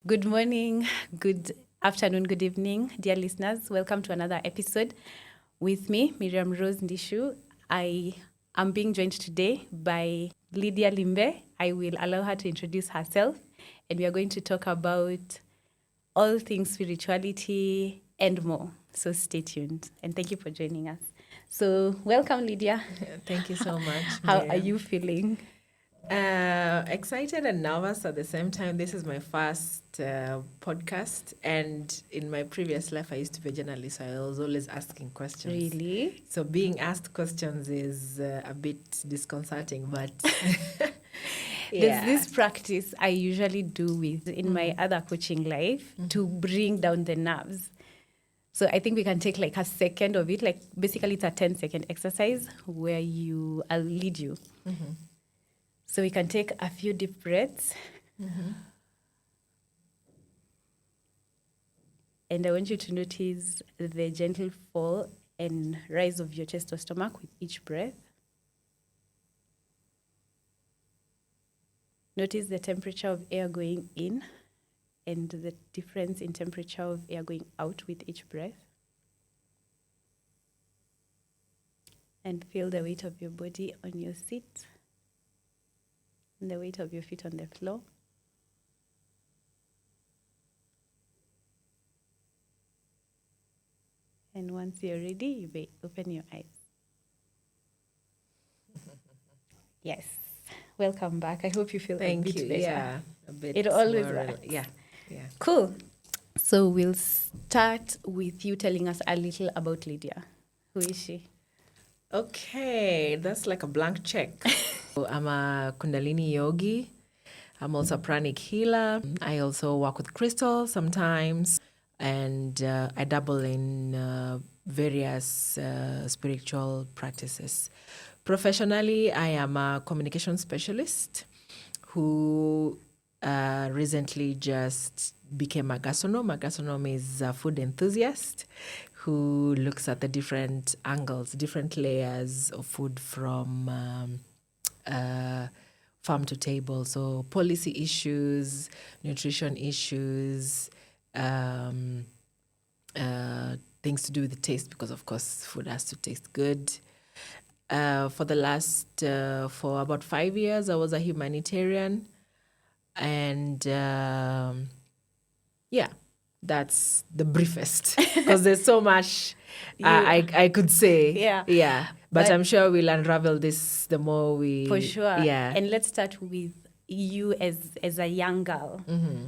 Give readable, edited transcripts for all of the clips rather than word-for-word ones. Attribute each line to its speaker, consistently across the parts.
Speaker 1: Good morning, good afternoon, good evening, dear listeners. Welcome to another episode with me, Miriam Rose Ndishu. I am being joined today by Lydia Limbe. I will allow her to introduce herself, and we are going to talk about all things spirituality and more. So stay tuned, and thank you for joining us. So welcome, Lydia.
Speaker 2: Thank you so much.
Speaker 1: How
Speaker 2: Miriam.
Speaker 1: are you feeling?
Speaker 2: Excited and nervous at the same time. This is my first podcast, and in my previous life, I used to be a journalist, so I was always asking questions.
Speaker 1: Really?
Speaker 2: So being asked questions is a bit disconcerting, but
Speaker 1: There's this practice I usually do in my other coaching life to bring down the nerves. So I think we can take like a second of it. Like basically it's a 10-second exercise where I'll lead you.
Speaker 2: Mm-hmm.
Speaker 1: So we can take a few deep breaths.
Speaker 2: Mm-hmm.
Speaker 1: And I want you to notice the gentle fall and rise of your chest or stomach with each breath. Notice the temperature of air going in and the difference in temperature of air going out with each breath. And feel the weight of your body on your seat and the weight of your feet on the floor. And once you're ready, you may open your eyes. Yes. Welcome back. I hope you feel a bit better.
Speaker 2: Yeah, a bit.
Speaker 1: It always
Speaker 2: more
Speaker 1: works.
Speaker 2: Yeah.
Speaker 1: Cool. So we'll start with you telling us a little about Lydia. Who is she?
Speaker 2: Okay, that's like a blank check. I'm a Kundalini Yogi. I'm also a Pranic Healer. I also work with crystals sometimes, and I dabble in various spiritual practices. Professionally, I am a communication specialist who recently just became a gastronome. A gastronome is a food enthusiast who looks at the different angles, different layers of food from farm to table. So policy issues, nutrition issues, things to do with the taste, because of course food has to taste good. For about 5 years, I was a humanitarian. And that's the briefest, because there's so much I could say.
Speaker 1: Yeah.
Speaker 2: But I'm sure we'll unravel this the more we...
Speaker 1: For sure.
Speaker 2: Yeah.
Speaker 1: And let's start with you as a young girl.
Speaker 2: Mm-hmm.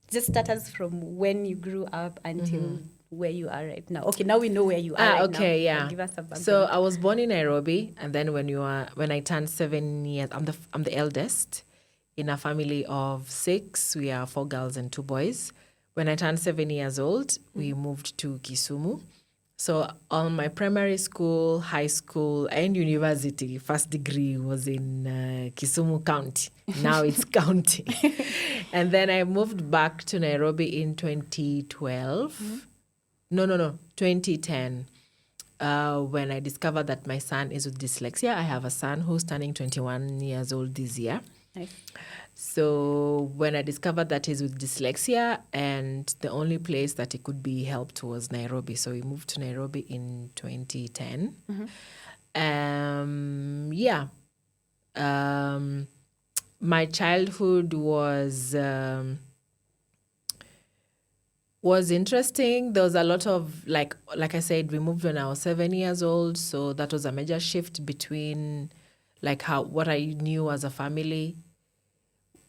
Speaker 1: Just start us from when you grew up until where you are right now. Okay, now we know where you are right now.
Speaker 2: Okay, yeah.
Speaker 1: Give us a background.
Speaker 2: So I was born in Nairobi, and then when I turned 7 years, I'm the eldest in a family of 6. We are 4 girls and 2 boys. When I turned 7 years old, we moved to Kisumu. So all my primary school, high school, and university, first degree was in Kisumu County. Now it's county. And then I moved back to Nairobi in 2012. No, 2010. When I discovered that my son is with dyslexia. I have a son who's turning 21 years old this year.
Speaker 1: Nice.
Speaker 2: So when I discovered that he's with dyslexia, and the only place that he could be helped was Nairobi. So we moved to Nairobi in 2010. My childhood was interesting. There was a lot of, like I said, we moved when I was 7 years old. So that was a major shift between what I knew as a family,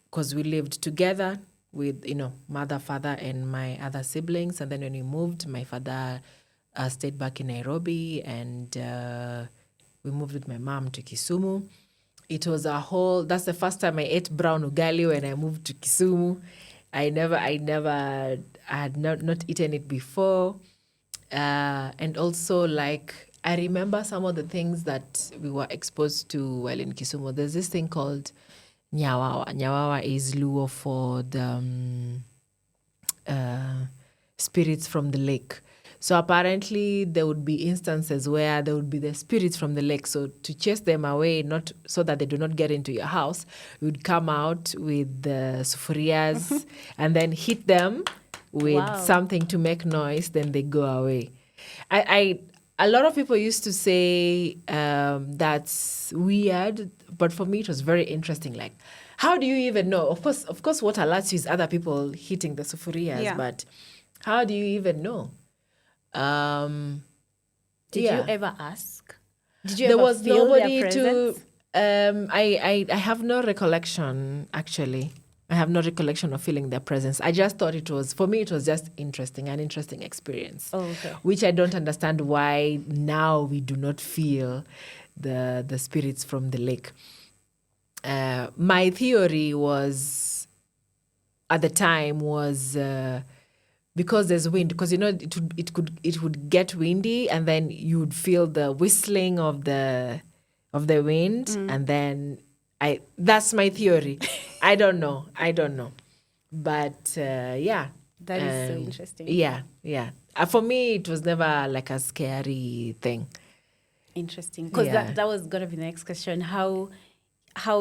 Speaker 2: because we lived together with, mother, father, and my other siblings. And then when we moved, my father stayed back in Nairobi, and we moved with my mom to Kisumu. It was that's the first time I ate brown ugali when I moved to Kisumu. I had not eaten it before. And also, I remember some of the things that we were exposed to while in Kisumu. There's this thing called Nyawawa. Nyawawa is Luo for the spirits from the lake. So apparently there would be instances where there would be the spirits from the lake. So to chase them away, not so that they do not get into your house, you would come out with the sufurias and then hit them with something to make noise, then they go away. A lot of people used to say that's weird, but for me it was very interesting. Like, how do you even know? Of course, what alerts you is other people hitting the sufurias, but how do you even know?
Speaker 1: Did you ever ask? Did you
Speaker 2: there
Speaker 1: ever
Speaker 2: was
Speaker 1: feel
Speaker 2: nobody
Speaker 1: their
Speaker 2: to.
Speaker 1: presence?
Speaker 2: I have no recollection actually. I have no recollection of feeling their presence. I just thought it was just interesting, an interesting experience.
Speaker 1: Oh, okay.
Speaker 2: Which I don't understand why now we do not feel the spirits from the lake. My theory was, at the time, was because there's wind. Because it would get windy, and then you would feel the whistling of the wind, and then that's my theory. I don't know, but yeah.
Speaker 1: That is so interesting.
Speaker 2: Yeah. For me, it was never like a scary thing.
Speaker 1: Interesting, because that was gonna be the next question. How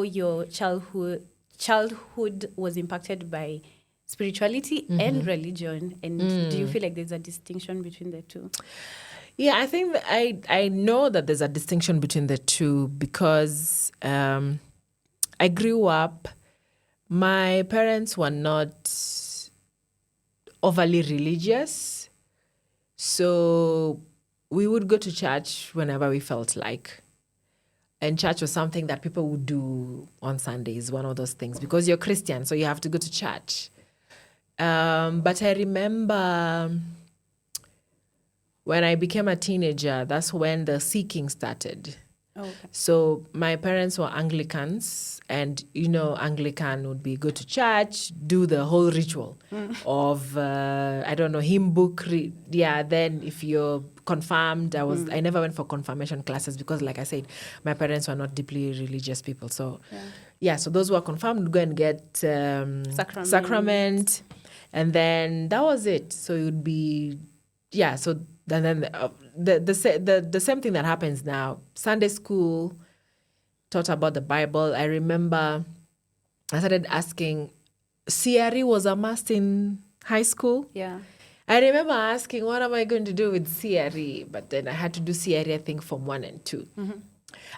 Speaker 1: your childhood was impacted by spirituality and religion, and do you feel like there's a distinction between the two?
Speaker 2: Yeah, I think that I know that there's a distinction between the two because I grew up. My parents were not overly religious, so we would go to church whenever we felt like. And church was something that people would do on Sundays, one of those things, because you're Christian, so you have to go to church. But I remember when I became a teenager, that's when the seeking started.
Speaker 1: Oh, okay.
Speaker 2: So my parents were Anglicans, and Anglican would be go to church, do the whole ritual of hymn book. Then if you're confirmed, I never went for confirmation classes because, like I said, my parents were not deeply religious people. So so those who are confirmed would go and get sacrament, and then that was it. So it would be so. And then the same thing that happens now. Sunday school taught about the Bible. I remember I started asking. CRE was a must in high school.
Speaker 1: Yeah.
Speaker 2: I remember asking, what am I going to do with CRE? But then I had to do CRE, I think, from 1 and 2.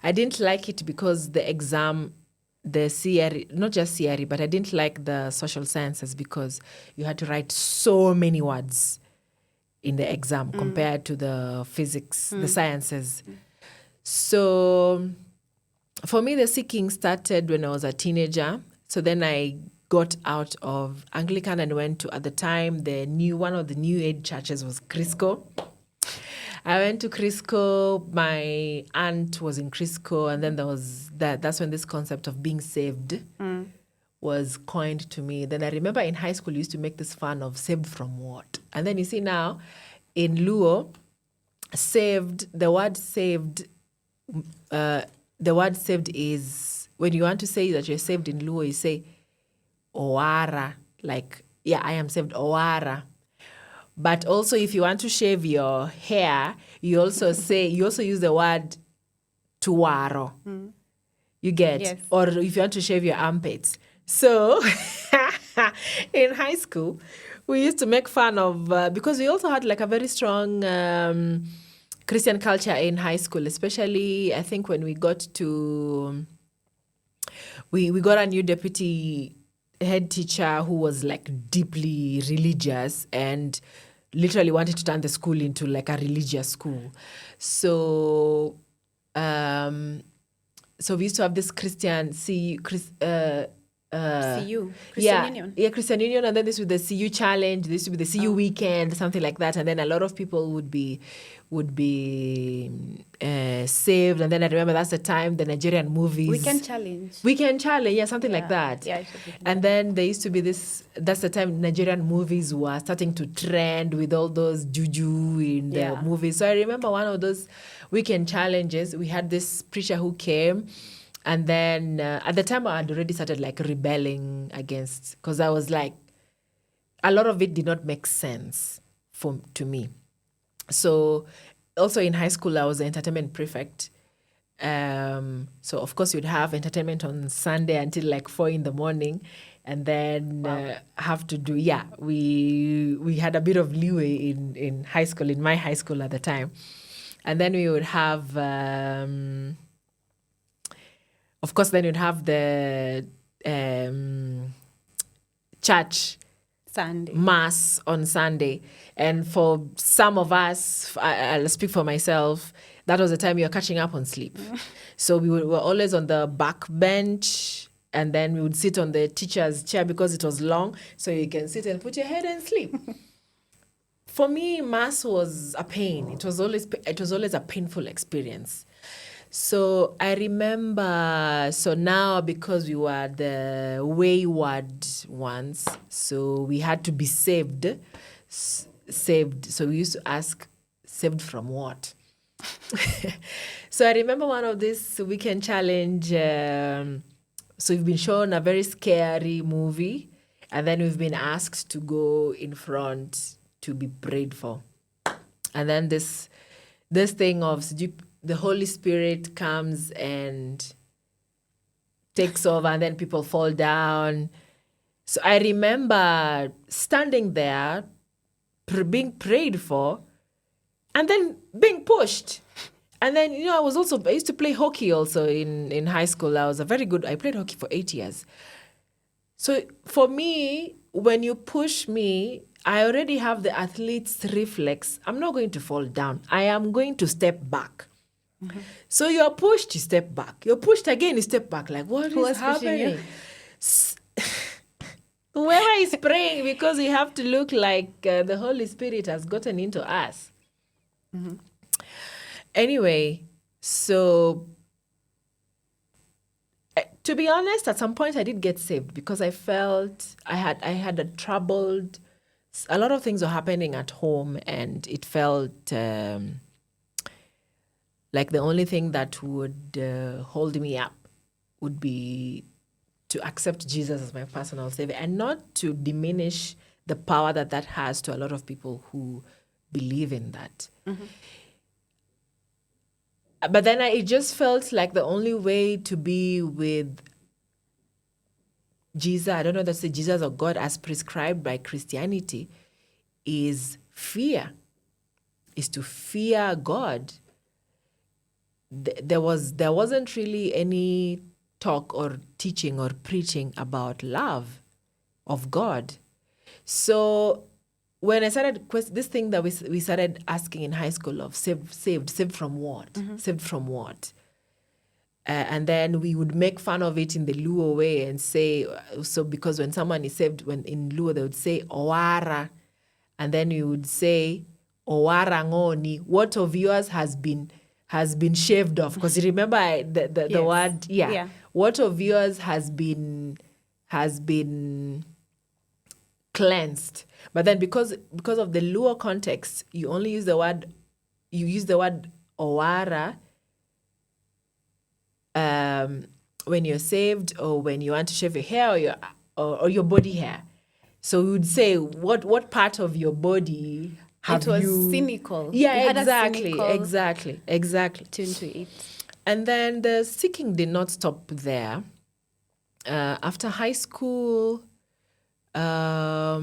Speaker 2: I didn't like it because the exam, the CRE, not just CRE, but I didn't like the social sciences because you had to write so many words in the exam compared to the physics, the sciences. So for me, the seeking started when I was a teenager. So then I got out of Anglican and went to, at the time, one of the new age churches was Crisco. I went to Crisco. My aunt was in Crisco, and then there was that's when this concept of being saved was coined to me. Then I remember in high school, we used to make this fun of saved from what? And then you see now, in Luo, the word saved is, when you want to say that you're saved in Luo, you say, Oara. Like, I am saved, Oara. But also, if you want to shave your hair, you also use the word tuaro. You get?
Speaker 1: Yes.
Speaker 2: Or if you want to shave your armpits. So, in high school, we used to make fun of, because we also had like a very strong Christian culture in high school, especially, I think, when we got to, we got a new deputy head teacher who was like deeply religious and literally wanted to turn the school into like a religious school. So, so we used to have this Christian CU,
Speaker 1: CU, Christian Union.
Speaker 2: Yeah, Christian Union, and then this would be the CU challenge, this would be the CU weekend, something like that, and then a lot of people would be saved. And then I remember that's the time the Nigerian movies
Speaker 1: Weekend challenge,
Speaker 2: something like that.
Speaker 1: Yeah,
Speaker 2: and then there used to be that's the time Nigerian movies were starting to trend with all those juju in the movies. So I remember one of those weekend challenges, we had this preacher who came. And then at the time, I had already started like rebelling against, because I was like, a lot of it did not make sense to me. So also in high school, I was the entertainment prefect. So of course you'd have entertainment on Sunday until like 4 a.m, and then have to do we had a bit of leeway in high school, in my high school at the time, and then we would have of course then you'd have the church
Speaker 1: Sunday.
Speaker 2: mass on Sunday. And for some of us, I'll speak for myself, that was the time you're catching up on sleep. So we were always on the back bench, and then we would sit on the teacher's chair because it was long, so you can sit and put your head and sleep. For me, mass was a pain. It was always a painful experience. So I remember, so now because we were the wayward ones, so we had to be saved. So we used to ask, saved from what? So I remember one of this weekend challenge. So we've been shown a very scary movie, and then we've been asked to go in front to be prayed for. And then this thing of the Holy Spirit comes and takes over, and then people fall down. So I remember standing there, being prayed for, and then being pushed. And then, I used to play hockey also in high school. I played hockey for 8 years. So for me, when you push me, I already have the athlete's reflex. I'm not going to fall down. I am going to step back. Mm-hmm. So you're pushed, you step back. You're pushed again, you step back. Like, what is happening? Whoever is praying, because we have to look like the Holy Spirit has gotten into us. Mm-hmm. Anyway, so to be honest, at some point I did get saved because I felt I had a lot of things were happening at home, and it felt like the only thing that would hold me up would be to accept Jesus as my personal savior, and not to diminish the power that has to a lot of people who believe in that. Mm-hmm. But then it just felt like the only way to be with Jesus, I don't know if that's Jesus or God as prescribed by Christianity, is fear, is to fear God. There wasn't really any talk or teaching or preaching about love of God. So when I started this thing that we started asking in high school of saved from what? Mm-hmm. Saved from what? And then we would make fun of it in the Luo way and say, so because when someone is saved, when in Luo they would say Owara, and then we would say Owara ngoni, what of yours has been shaved off? Because you remember the word, yeah. What of yours has been cleansed? But then because of the Luo context, you use the word Owara when you're saved, or when you want to shave your hair or your body hair. So we would say, what part of your body have you... It was
Speaker 1: cynical.
Speaker 2: Yeah, exactly.
Speaker 1: Tune to it.
Speaker 2: And then the seeking did not stop there. After high school...
Speaker 1: So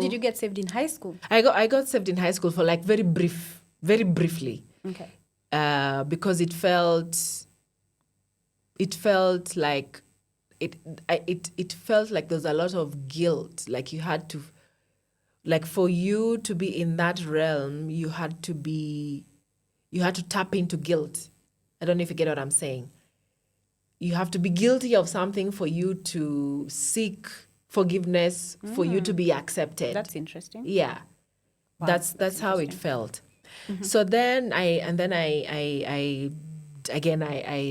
Speaker 1: did you get saved in high school?
Speaker 2: I got saved in high school for like very briefly.
Speaker 1: Okay.
Speaker 2: Because it felt like it felt like there's a lot of guilt. Like you had to, like for you to be in that realm, you had to tap into guilt. I don't know if you get what I'm saying. You have to be guilty of something for you to seek forgiveness, for you to be accepted.
Speaker 1: That's interesting.
Speaker 2: Yeah. Wow, that's how it felt. Mm-hmm. So then I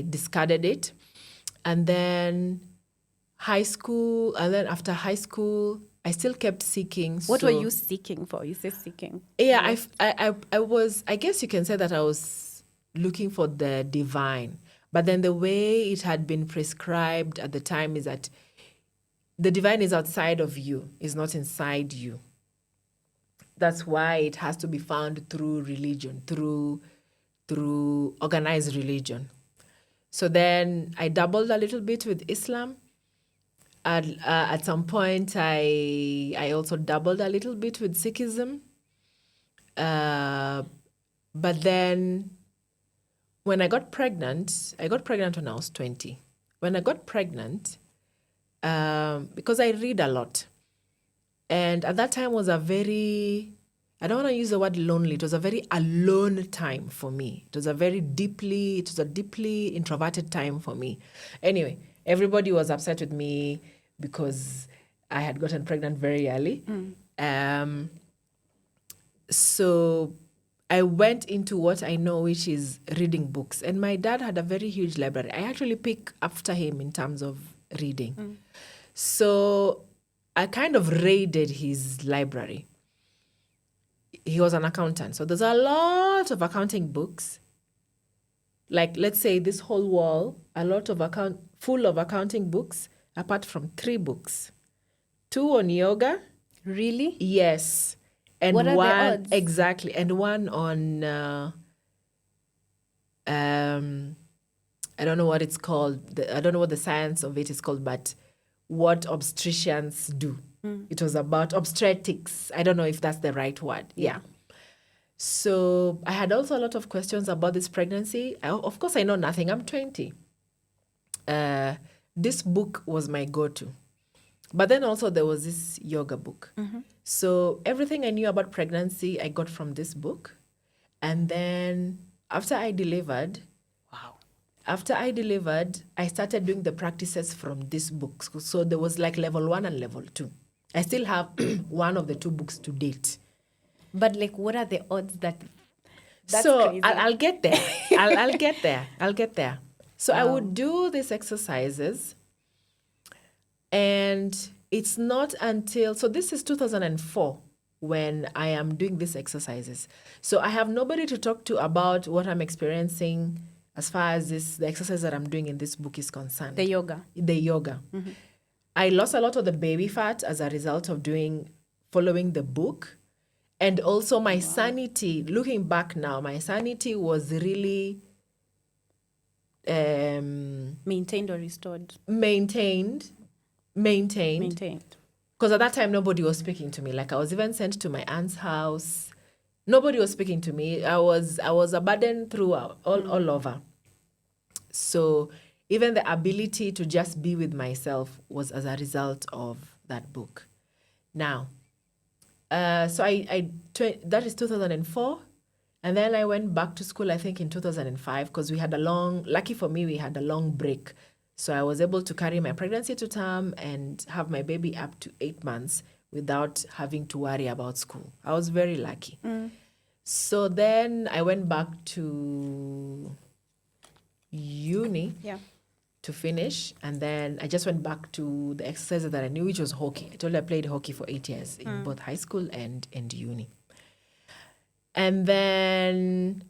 Speaker 2: discarded it. And then high school, and then after high school, I still kept seeking.
Speaker 1: What were you seeking for? You said seeking.
Speaker 2: Yeah, I was, I guess you can say that I was looking for the divine. But then the way it had been prescribed at the time is that the divine is outside of you, is not inside you. That's why it has to be found through religion, through organized religion. So then I dabbled a little bit with Islam. At some point, I also dabbled a little bit with Sikhism. But then when I got pregnant when I was 20. When I got pregnant, because I read a lot. And at that time was a very, I don't want to use the word lonely. It was a very alone time for me. It was a deeply introverted time for me. Anyway, everybody was upset with me because I had gotten pregnant very early. So I went into what I know, which is reading books. And my dad had a very huge library. I actually pick after him in terms of reading. So I kind of raided his library. He was an accountant. So there's a lot of accounting books. Like, let's say this whole wall, full of accounting books, apart from 3 books. 2 on yoga.
Speaker 1: Really?
Speaker 2: Yes. And
Speaker 1: what are
Speaker 2: one,
Speaker 1: the odds?
Speaker 2: Exactly. And one on, I don't know what it's called. I don't know what the science of it is called, but what obstetricians do. It was about obstetrics. I don't know if that's the right word. Yeah. So I had also a lot of questions about this pregnancy. Of course, I know nothing. I'm 20. This book was my go-to. But then also there was this yoga book. So everything I knew about pregnancy, I got from this book. And then after I delivered, I started doing the practices from this book. So there was like level 1 and level 2. I still have one of the 2 books to date.
Speaker 1: But like, what are the odds that's
Speaker 2: so
Speaker 1: crazy?
Speaker 2: I'll get there. I'll get there. So I would do these exercises. And it's not until, so this is 2004 when I am doing these exercises. So I have nobody to talk to about what I'm experiencing as far as the exercise that I'm doing in this book is concerned.
Speaker 1: The yoga.
Speaker 2: I lost a lot of the baby fat as a result of following the book. And also my sanity, looking back now, my sanity was really
Speaker 1: maintained or restored?
Speaker 2: Maintained. Because at that time, nobody was speaking to me. Like, I was even sent to my aunt's house. Nobody was speaking to me. I was a burden throughout, all over. So even the ability to just be with myself was as a result of that book. Now, so that is 2004. And then I went back to school, I think, in 2005, because lucky for me, we had a long break. So I was able to carry my pregnancy to term and have my baby up to 8 months without having to worry about school. I was very lucky. So then I went back to uni to finish. And then I just went back to the exercises that I knew, which was hockey. I told you I played hockey for 8 years in both high school and uni. And then...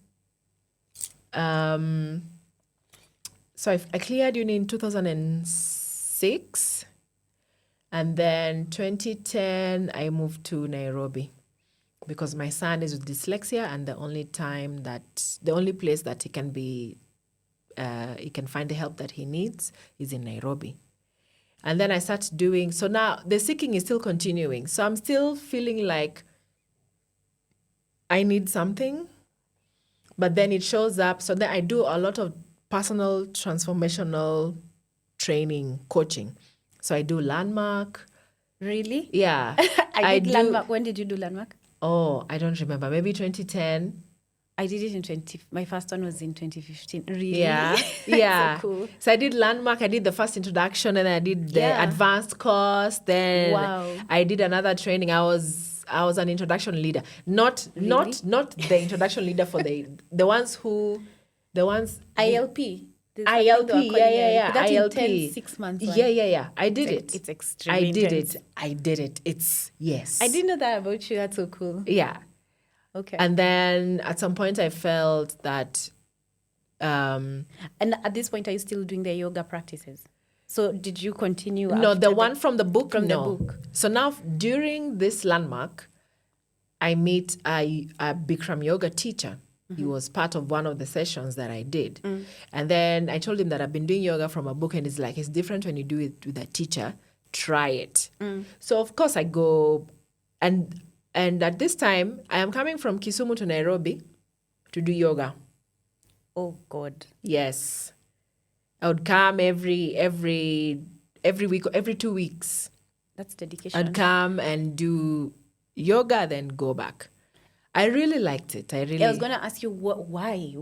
Speaker 2: So I cleared uni in 2006, and then 2010 I moved to Nairobi because my son is with dyslexia, and the only place that he can find the help that he needs is in Nairobi. And then I started doing, so now the seeking is still continuing. So I'm still feeling like I need something, but then it shows up. So then I do a lot of personal transformational training, coaching. So I do Landmark.
Speaker 1: Really?
Speaker 2: Yeah.
Speaker 1: I did Landmark. When did you do Landmark?
Speaker 2: Oh, I don't remember. Maybe 2010.
Speaker 1: I did it my first one was in 2015. Really?
Speaker 2: Yeah.
Speaker 1: So cool.
Speaker 2: So I did Landmark. I did the first introduction, and I did the advanced course. Then I did another training. I was an introduction leader. Not the introduction leader for the ones
Speaker 1: ILP.
Speaker 2: ILP, yeah.
Speaker 1: That
Speaker 2: ILP.
Speaker 1: intense 6 months one.
Speaker 2: Yeah. I did it.
Speaker 1: It's extremely intense.
Speaker 2: I did it. It's, yes.
Speaker 1: I didn't know that about you. That's so cool.
Speaker 2: Yeah.
Speaker 1: Okay.
Speaker 2: And then at some point I felt that...
Speaker 1: and at this point, are you still doing the yoga practices? So did you continue?
Speaker 2: No, the one from the book,
Speaker 1: from
Speaker 2: no.
Speaker 1: the book.
Speaker 2: So now during this Landmark, I meet a Bikram yoga teacher. He was part of one of the sessions that I did. And then I told him that I've been doing yoga from a book, and he's like, it's different when you do it with a teacher. Try it. So of course I go, and at this time I am coming from Kisumu to Nairobi to do yoga.
Speaker 1: Oh God.
Speaker 2: Yes. I would come every week, every 2 weeks.
Speaker 1: That's dedication.
Speaker 2: I'd come and do yoga, then go back. I really liked it. I was
Speaker 1: going to ask you why?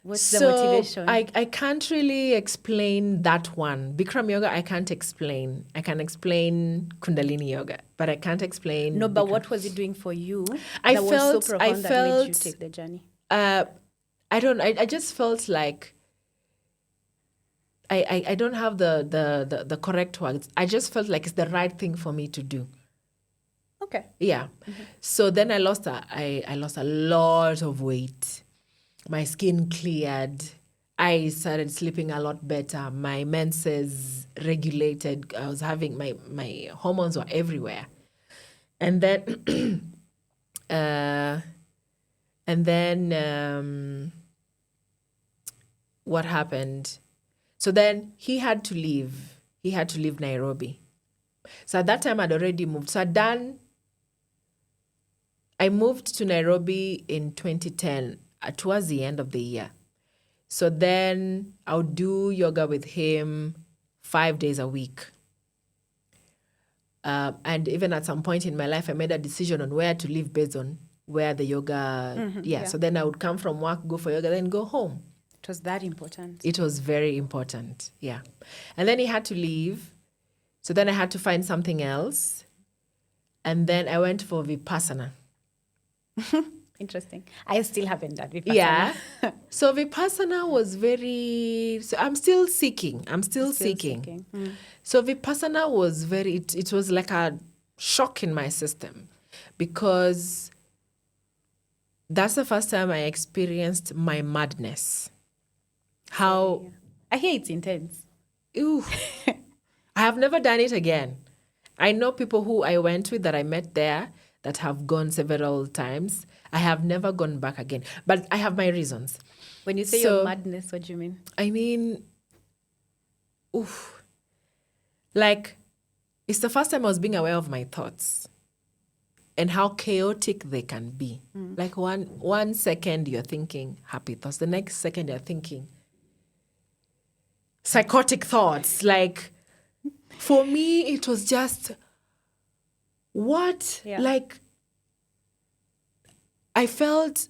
Speaker 1: What's the
Speaker 2: so
Speaker 1: motivation?
Speaker 2: I can't really explain that one. Bikram yoga, I can't explain. I can explain Kundalini yoga, but I can't explain.
Speaker 1: No, but
Speaker 2: Bikram.
Speaker 1: what was it doing for you?
Speaker 2: I
Speaker 1: that
Speaker 2: felt,
Speaker 1: was so profound that made you take the journey.
Speaker 2: I just felt like I don't have the correct words. I just felt like it's the right thing for me to do.
Speaker 1: Okay.
Speaker 2: Yeah. So then I lost a lot of weight. My skin cleared. I started sleeping a lot better. My menses regulated. I was having my hormones were everywhere. And then what happened? So then he had to leave. He had to leave Nairobi. So at that time I'd already moved. So I moved to Nairobi in 2010, towards the end of the year. So then I would do yoga with him 5 days a week. And even at some point in my life, I made a decision on where to live based on where the yoga, So then I would come from work, go for yoga, then go home.
Speaker 1: It was that important.
Speaker 2: It was very important, yeah. And then he had to leave. So then I had to find something else. And then I went for Vipassana.
Speaker 1: Interesting. I still haven't done Vipassana.
Speaker 2: Yeah. So Vipassana was so I'm still seeking. So Vipassana was it was like a shock in my system, because that's the first time I experienced my madness. How
Speaker 1: I hear it's intense.
Speaker 2: Ew. I have never done it again. I know people who I went with that I met there that have gone several times. I have never gone back again. But I have my reasons.
Speaker 1: When you say your madness, what do you mean?
Speaker 2: I mean, like, it's the first time I was being aware of my thoughts and how chaotic they can be. Like one second you're thinking happy thoughts, the next second you're thinking psychotic thoughts. Like, for me, it was just like, I felt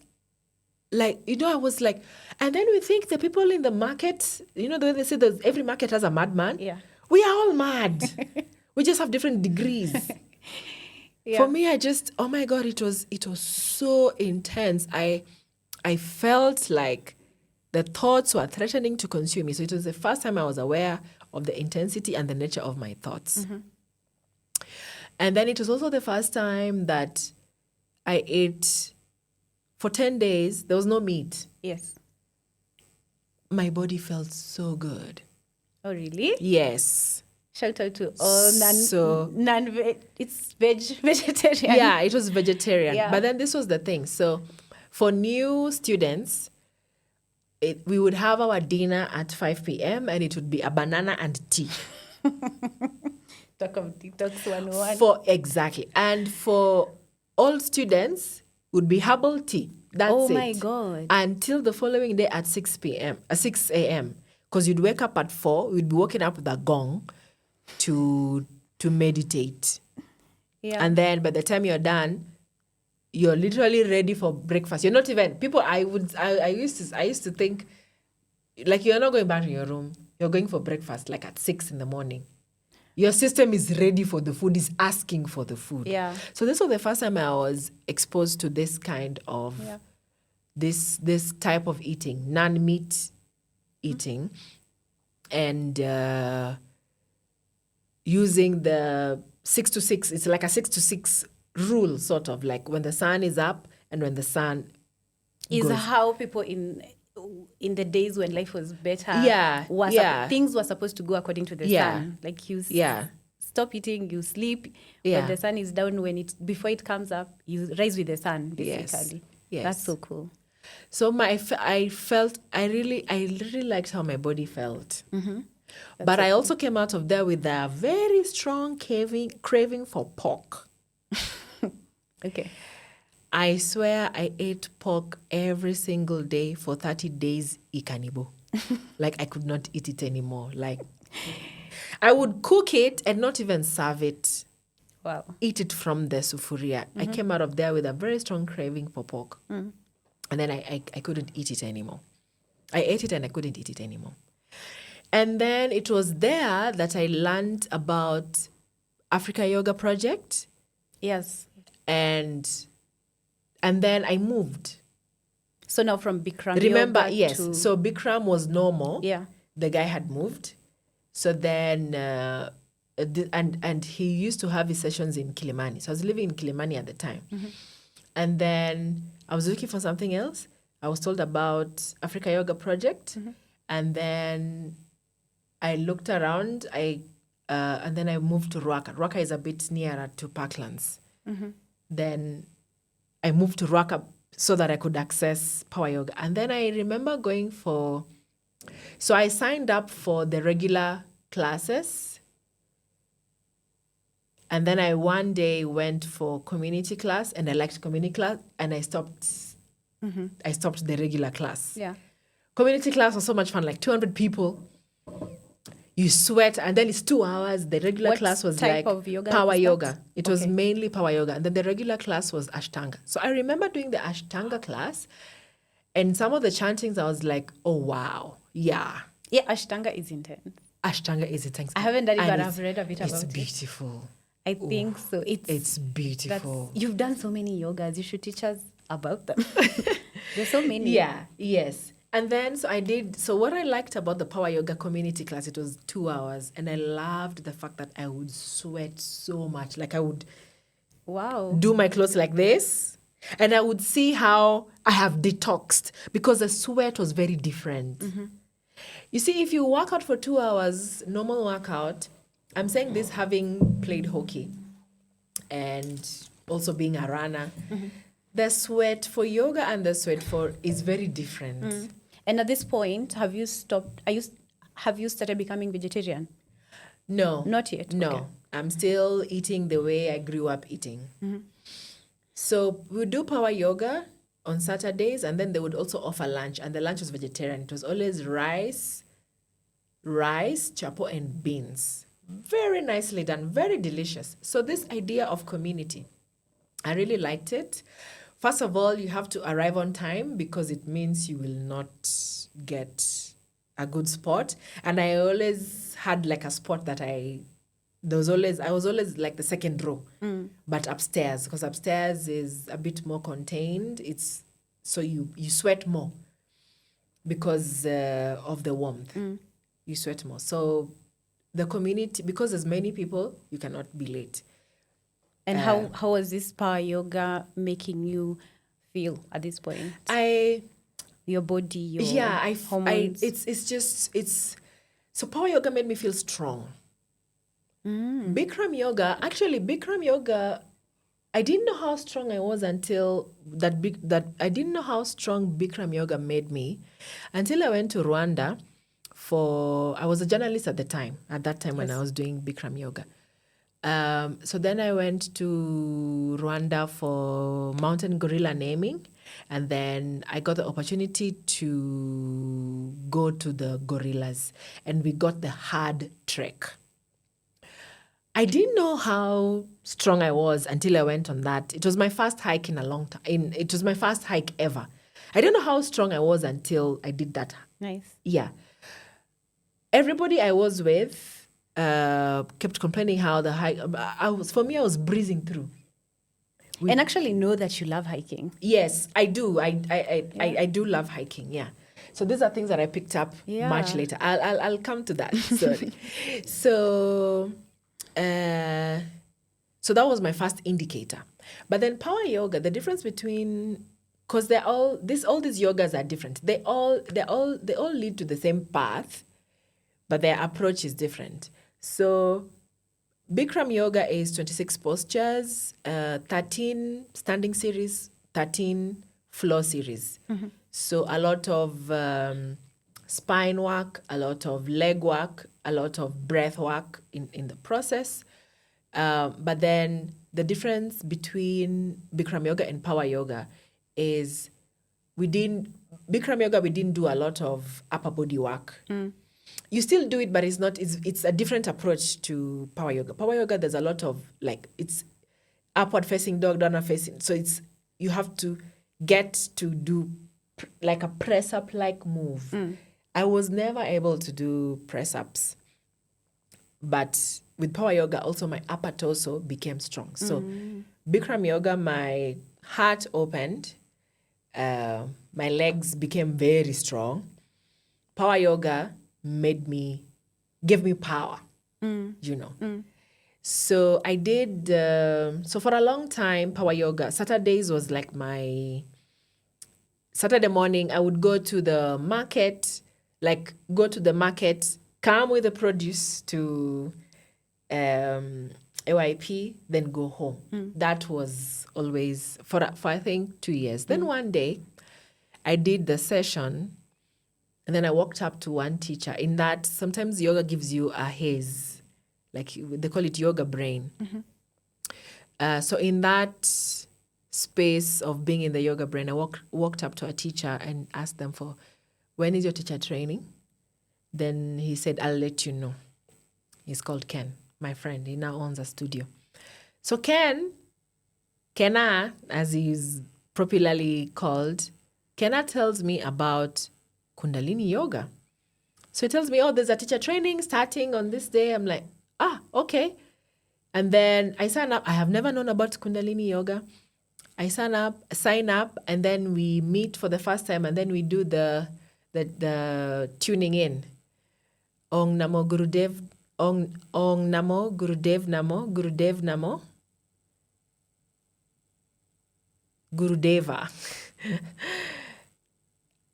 Speaker 2: like, I was like, and then we think the people in the market, the way they say that every market has a madman.
Speaker 1: Yeah.
Speaker 2: We are all mad. We just have different degrees. Yeah. For me, oh my God, it was so intense. I felt like the thoughts were threatening to consume me. So it was the first time I was aware of the intensity and the nature of my thoughts. And then it was also the first time that I ate for 10 days. There was no meat.
Speaker 1: Yes.
Speaker 2: My body felt so good.
Speaker 1: Oh, really?
Speaker 2: Yes.
Speaker 1: Shout out to all it's vegetarian.
Speaker 2: Yeah, it was vegetarian.
Speaker 1: Yeah.
Speaker 2: But then this was the thing. So for new students, we would have our dinner at 5 p.m. and it would be a banana and tea.
Speaker 1: Talk of detox 101.
Speaker 2: Exactly. And for all students, would be herbal tea. That's it.
Speaker 1: Oh my God.
Speaker 2: Until the following day at 6 a.m. Because you'd wake up at 4, you'd be waking up with a gong to meditate.
Speaker 1: Yeah.
Speaker 2: And then by the time you're done, you're literally ready for breakfast. You're not even I used to think, like, you're not going back to your room. You're going for breakfast like at 6 in the morning. Your system is ready for the food, is asking for the food.
Speaker 1: Yeah.
Speaker 2: So this was the first time I was exposed to this kind of this type of eating, non-meat eating, and using the 6 to 6. It's like a 6 to 6 rule, sort of, like when the sun is up and when the sun
Speaker 1: is
Speaker 2: goes.
Speaker 1: How people in the days when life was better,
Speaker 2: things
Speaker 1: were supposed to go according to the sun. Like stop eating, you sleep.
Speaker 2: Yeah.
Speaker 1: When the sun is down, before it comes up, you rise with the sun,
Speaker 2: Yes.
Speaker 1: basically.
Speaker 2: Yes.
Speaker 1: That's so cool.
Speaker 2: So I really liked how my body felt. But
Speaker 1: so
Speaker 2: I also came out of there with a very strong craving for pork.
Speaker 1: Okay.
Speaker 2: I swear I ate pork every single day for 30 days ikanibo. Like I could not eat it anymore. Like I would cook it and not even serve it.
Speaker 1: Wow.
Speaker 2: Eat it from the sufuria. I came out of there with a very strong craving for pork. And then I couldn't eat it anymore. I ate it and I couldn't eat it anymore. And then it was there that I learned about Africa Yoga Project.
Speaker 1: Yes.
Speaker 2: And then I moved.
Speaker 1: So now from Bikram
Speaker 2: Remember,
Speaker 1: yoga
Speaker 2: yes.
Speaker 1: to...
Speaker 2: So Bikram was normal.
Speaker 1: Yeah.
Speaker 2: The guy had moved. So then, and he used to have his sessions in Kilimani. So I was living in Kilimani at the time. And then I was looking for something else. I was told about Africa Yoga Project. And then I looked around. And then I moved to Ruaka. Ruaka is a bit nearer to Parklands. Then I moved to Ruaka so that I could access Power Yoga. And then I remember so I signed up for the regular classes. And then I one day went for community class, and I liked community class, and I stopped the regular class.
Speaker 1: Yeah.
Speaker 2: Community class was so much fun, like 200 people. You sweat, and then it's 2 hours. The regular class was
Speaker 1: type
Speaker 2: like
Speaker 1: of yoga
Speaker 2: power
Speaker 1: was that?
Speaker 2: yoga. It was
Speaker 1: Okay.
Speaker 2: mainly power yoga. And then the regular class was Ashtanga. So I remember doing the Ashtanga class, and some of the chantings, I was like, oh, wow. Yeah.
Speaker 1: Yeah, Ashtanga is intense.
Speaker 2: Ashtanga is intense.
Speaker 1: I haven't done it,
Speaker 2: And
Speaker 1: but
Speaker 2: it's-
Speaker 1: I've read a bit about
Speaker 2: It's
Speaker 1: it.
Speaker 2: beautiful.
Speaker 1: I think so.
Speaker 2: It's beautiful.
Speaker 1: You've done so many yogas. You should teach us about them. There's so many.
Speaker 2: Yeah, yes. And then, so what I liked about the Power Yoga community class, it was 2 hours. And I loved the fact that I would sweat so much. Like I would
Speaker 1: Wow.
Speaker 2: do my clothes like this. And I would see how I have detoxed because the sweat was very different. You see, if you work out for 2 hours, normal workout, I'm saying this having played hockey and also being a runner, the sweat for yoga and the sweat for is very different.
Speaker 1: And at this point, have you started becoming vegetarian?
Speaker 2: No.
Speaker 1: Not yet.
Speaker 2: No.
Speaker 1: Okay.
Speaker 2: I'm still eating the way I grew up eating. So we do power yoga on Saturdays, and then they would also offer lunch, and the lunch was vegetarian. It was always rice, chapo, and beans. Very nicely done, very delicious. So this idea of community, I really liked it. First of all, you have to arrive on time because it means you will not get a good spot. And I always had like a spot that I was always like the second row, but upstairs, because upstairs is a bit more contained. It's so you sweat more because of the warmth. You sweat more. So the community, because there's many people, you cannot be late.
Speaker 1: And how was this power yoga making you feel at this point? Your body, your hormones?
Speaker 2: So power yoga made me feel strong. Bikram yoga, I didn't know how strong I was until I didn't know how strong Bikram yoga made me until I went to Rwanda I was a journalist at that time when I was doing Bikram yoga. So then I went to Rwanda for mountain gorilla naming, and then I got the opportunity to go to the gorillas, and we got the hard trek. I didn't know how strong I was until I went on that. It was my first hike in a long time. It was my first hike ever. I don't know how strong I was until I did that.
Speaker 1: Nice.
Speaker 2: Yeah. Everybody I was with kept complaining how the hike. I was breezing through.
Speaker 1: And actually know that you love hiking.
Speaker 2: Yes, I do. I do love hiking. Yeah. So these are things that I picked up much later. I'll come to that. Sorry. So that was my first indicator. But then power yoga, the difference between, because all these yogas are different. They all lead to the same path, but their approach is different. So Bikram yoga is 26 postures, 13 standing series, 13 floor series. So a lot of spine work, a lot of leg work, a lot of breath work in the process. But then the difference between Bikram yoga and power yoga is Bikram yoga, we didn't do a lot of upper body work. You still do it, but it's a different approach to power yoga. Power yoga, there's a lot of it's upward facing dog, downward facing. So you have to get to do like a press up like move. I was never able to do press ups, but with power yoga, also my upper torso became strong. So Bikram yoga, my heart opened, my legs became very strong. Power yoga gave me power, So I did, so for a long time, power yoga, Saturdays was like my, Saturday morning, I would go to the market, come with the produce to AYP, then go home. That was always, for I think 2 years. Then one day, I did the session, and then I walked up to one teacher. In that, sometimes yoga gives you a haze, like they call it yoga brain. So in that space of being in the yoga brain, I walked up to a teacher and asked them for, when is your teacher training? Then he said, I'll let you know. He's called Ken, my friend. He now owns a studio. So Kenna, as he's popularly called, Kenna tells me about Kundalini Yoga. So he tells me, there's a teacher training starting on this day. I'm like, okay. And then I sign up. I have never known about Kundalini Yoga. I sign up, and then we meet for the first time, and then we do the tuning in. Ong Namo Gurudev, Ong Namo Gurudev Namo, Gurudev Namo, Gurudeva.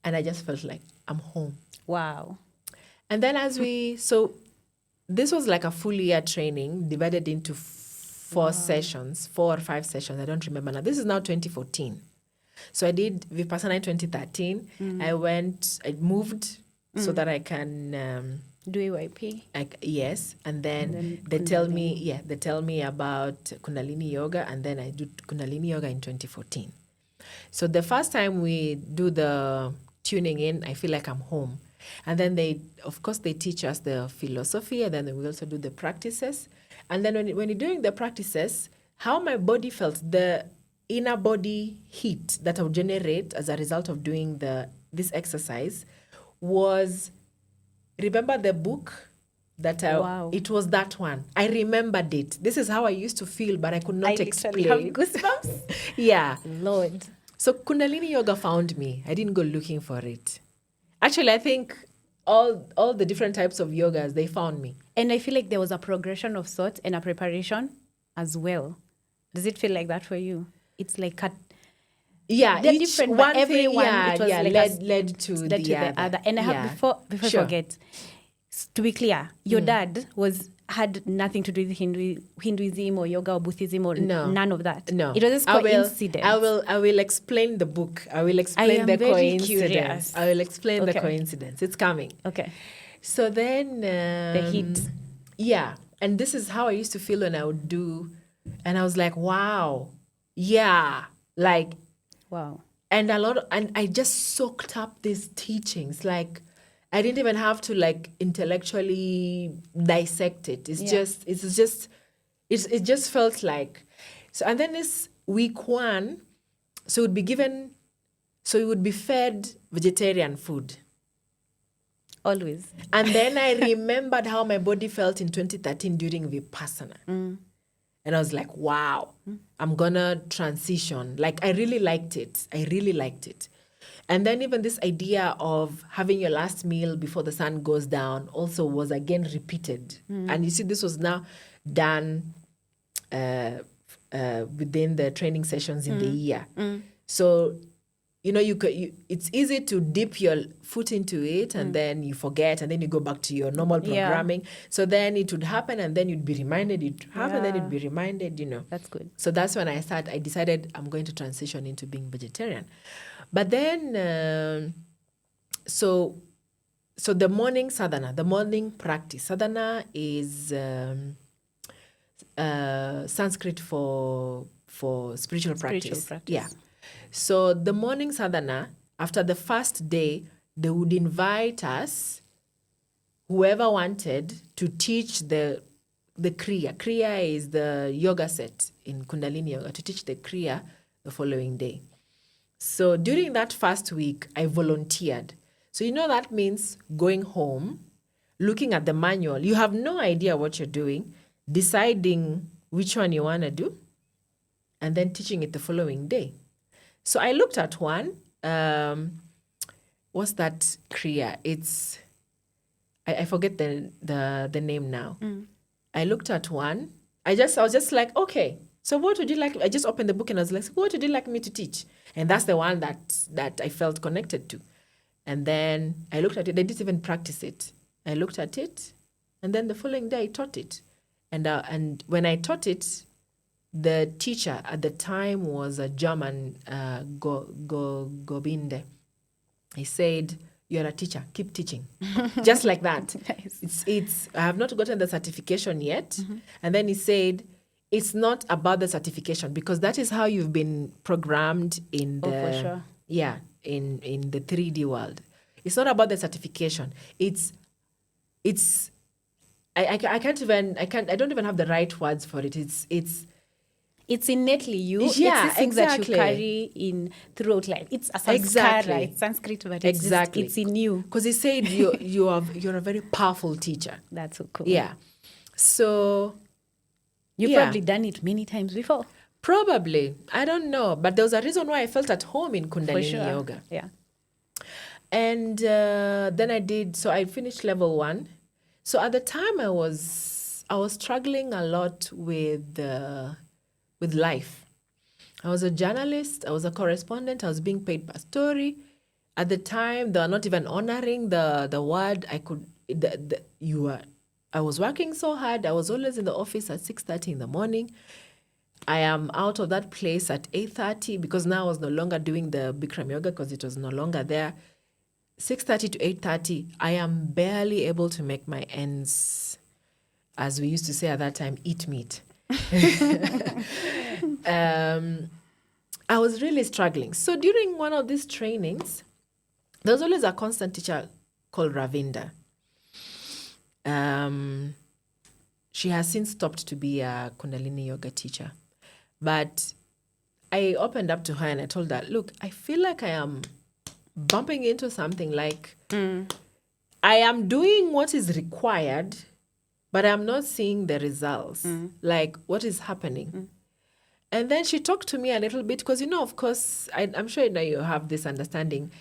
Speaker 2: And I just felt like I'm home.
Speaker 1: Wow.
Speaker 2: And then so this was like a full year training divided into 4 sessions, 4 or 5 sessions. I don't remember now. This is now 2014. So I did Vipassana in 2013. I moved so that I can
Speaker 1: do AYP.
Speaker 2: Yes. And then they tell me about Kundalini Yoga, and then I do Kundalini Yoga in 2014. So the first time we do the tuning in, I feel like I'm home. And then they teach us the philosophy, and then we also do the practices. And then when you're doing the practices, how my body felt, the inner body heat that I would generate as a result of doing this exercise was, remember the book that it was that one. I remembered it. This is how I used to feel, but I could not explain.
Speaker 1: I have goosebumps.
Speaker 2: Yeah.
Speaker 1: Lord.
Speaker 2: So Kundalini Yoga found me. I didn't go looking for it. Actually, I think all the different types of yogas, they found me.
Speaker 1: And I feel like there was a progression of sorts and a preparation as well. Does it feel like that for you? It's like
Speaker 2: they're
Speaker 1: different, but everyone it was like
Speaker 2: led to the other.
Speaker 1: And I have before I forget, to be clear, your dad had nothing to do with Hinduism or yoga or Buddhism or none of that.
Speaker 2: No,
Speaker 1: it was just coincidence.
Speaker 2: I will explain the book. I will explain the coincidence. Curious. I will explain the coincidence. It's coming.
Speaker 1: Okay.
Speaker 2: So then
Speaker 1: the heat.
Speaker 2: Yeah, and this is how I used to feel when I would do, and I was like, wow, yeah, like
Speaker 1: wow.
Speaker 2: And I just soaked up these teachings. Like, I didn't even have to like intellectually dissect it. It just felt like. So, and then this week 1, so it would be fed vegetarian food.
Speaker 1: Always.
Speaker 2: And then I remembered how my body felt in 2013 during Vipassana. And I was like, wow, I'm going to transition. Like, I really liked it. And then even this idea of having your last meal before the sun goes down also was again repeated. And you see, this was now done within the training sessions in the year. So it's easy to dip your foot into it and then you forget and then you go back to your normal programming. So then it would happen and then you'd be reminded it would happen, then you'd be reminded,
Speaker 1: That's good.
Speaker 2: So that's when I decided I'm going to transition into being vegetarian. But then, so the morning sadhana, the morning practice. Sadhana is Sanskrit for spiritual practice. Yeah. So the morning sadhana, after the first day, they would invite us, whoever wanted, to teach the Kriya. Kriya is the yoga set in Kundalini Yoga, to teach the Kriya the following day. So during that first week, I volunteered. So that means going home, looking at the manual. You have no idea what you're doing, deciding which one you want to do, and then teaching it the following day. So I looked at one. What's that Kriya? It's I forget the name now. I looked at one. I was just like, okay. So what would you like? I just opened the book and I was like, what would you like me to teach? And that's the one that I felt connected to. And then I looked at it. I didn't even practice it. I looked at it, and then the following day I taught it. And when I taught it, the teacher at the time was a German, Gobinde. He said, "You're a teacher. Keep teaching," just like that. Nice. It's. I have not gotten the certification yet. And then he said, "It's not about the certification because that is how you've been programmed in the
Speaker 1: for sure.
Speaker 2: in the 3D world. It's not about the certification. I don't even have the right words for it.
Speaker 1: It's innately you.
Speaker 2: Yeah,
Speaker 1: it's the things that you carry in throughout life. It's a sanskara, it's Sanskrit, but it's in you.
Speaker 2: Because he said you're a very powerful teacher.
Speaker 1: That's so cool.
Speaker 2: Yeah. So
Speaker 1: you've probably done it many times before.
Speaker 2: Probably. I don't know. But there was a reason why I felt at home in Kundalini Yoga.
Speaker 1: Yeah.
Speaker 2: And then I finished level 1. So at the time I was struggling a lot with life. I was a journalist, I was a correspondent, I was being paid per story. At the time, they were not even honoring the word I was working so hard. I was always in the office at 6:30 in the morning. I am out of that place at 8:30 because now I was no longer doing the Bikram Yoga because it was no longer there. 6:30 to 8:30, I am barely able to make my ends, as we used to say at that time, eat meat. I was really struggling. So during one of these trainings, there was always a constant teacher called Ravinda. She has since stopped to be a Kundalini Yoga teacher. But I opened up to her and I told her, look, I feel like I am bumping into something like I am doing what is required, but I'm not seeing the results. Like, what is happening? And then she talked to me a little bit because, of course, I'm sure you have this understanding.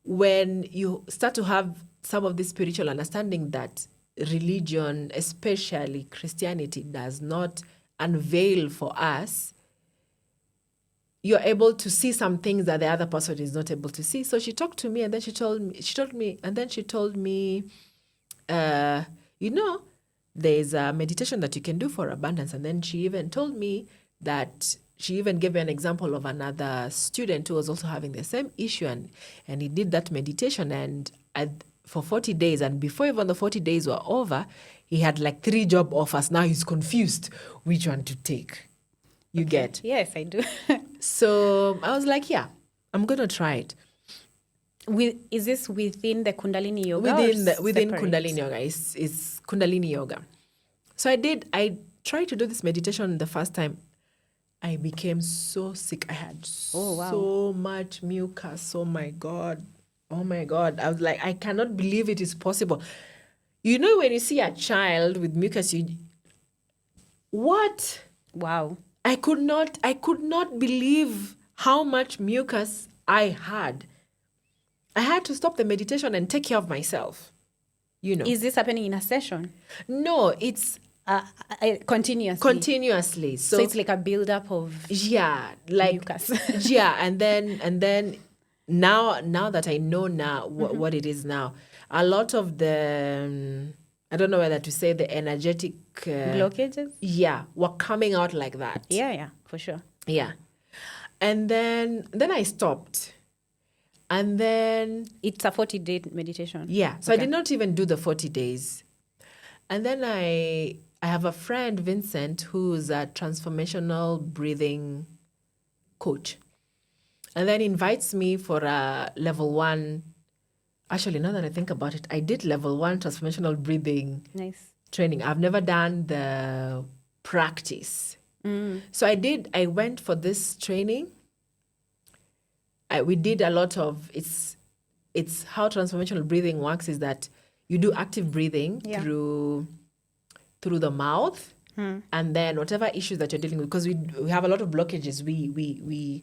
Speaker 2: When you start to have some of this spiritual understanding that religion, especially Christianity, does not unveil for us, you're able to see some things that the other person is not able to see. So she talked to me and then she told me, there's a meditation that you can do for abundance. And then she even told me that she even gave me an example of another student who was also having the same issue and he did that meditation and for 40 days. And before even the 40 days were over, he had like 3 job offers. Now he's confused which one to take. You get?
Speaker 1: Yes, I do.
Speaker 2: So I was like, yeah, I'm going to try it.
Speaker 1: Is this within the Kundalini Yoga?
Speaker 2: Within Kundalini Yoga. It's Kundalini Yoga. So I tried to do this meditation the first time. I became so sick. I had so much mucus. Oh my God. I was like, I cannot believe it is possible. When you see a child with mucus, what?
Speaker 1: Wow.
Speaker 2: I could not believe how much mucus I had. I had to stop the meditation and take care of myself.
Speaker 1: Is this happening in a session?
Speaker 2: No, it's
Speaker 1: continuously.
Speaker 2: Continuously. So
Speaker 1: it's like a build-up of
Speaker 2: mucus. And then now that I know now what it is now, a lot of the I don't know whether to say the energetic
Speaker 1: Blockages?
Speaker 2: yeah, were coming out like that.
Speaker 1: Yeah, for sure.
Speaker 2: Yeah. And then I stopped. And then
Speaker 1: It's a 40-day meditation.
Speaker 2: yeah, so I did not even do the 40 days. And then I have a friend, Vincent, who's a transformational breathing coach. And then invites me for a level 1. Actually, now that I think about it, I did level 1 transformational breathing training. I've never done the practice. So I went for this training. We did a lot of, it's how transformational breathing works is that you do active breathing through the mouth, and then whatever issues that you're dealing with, because we have a lot of blockages, we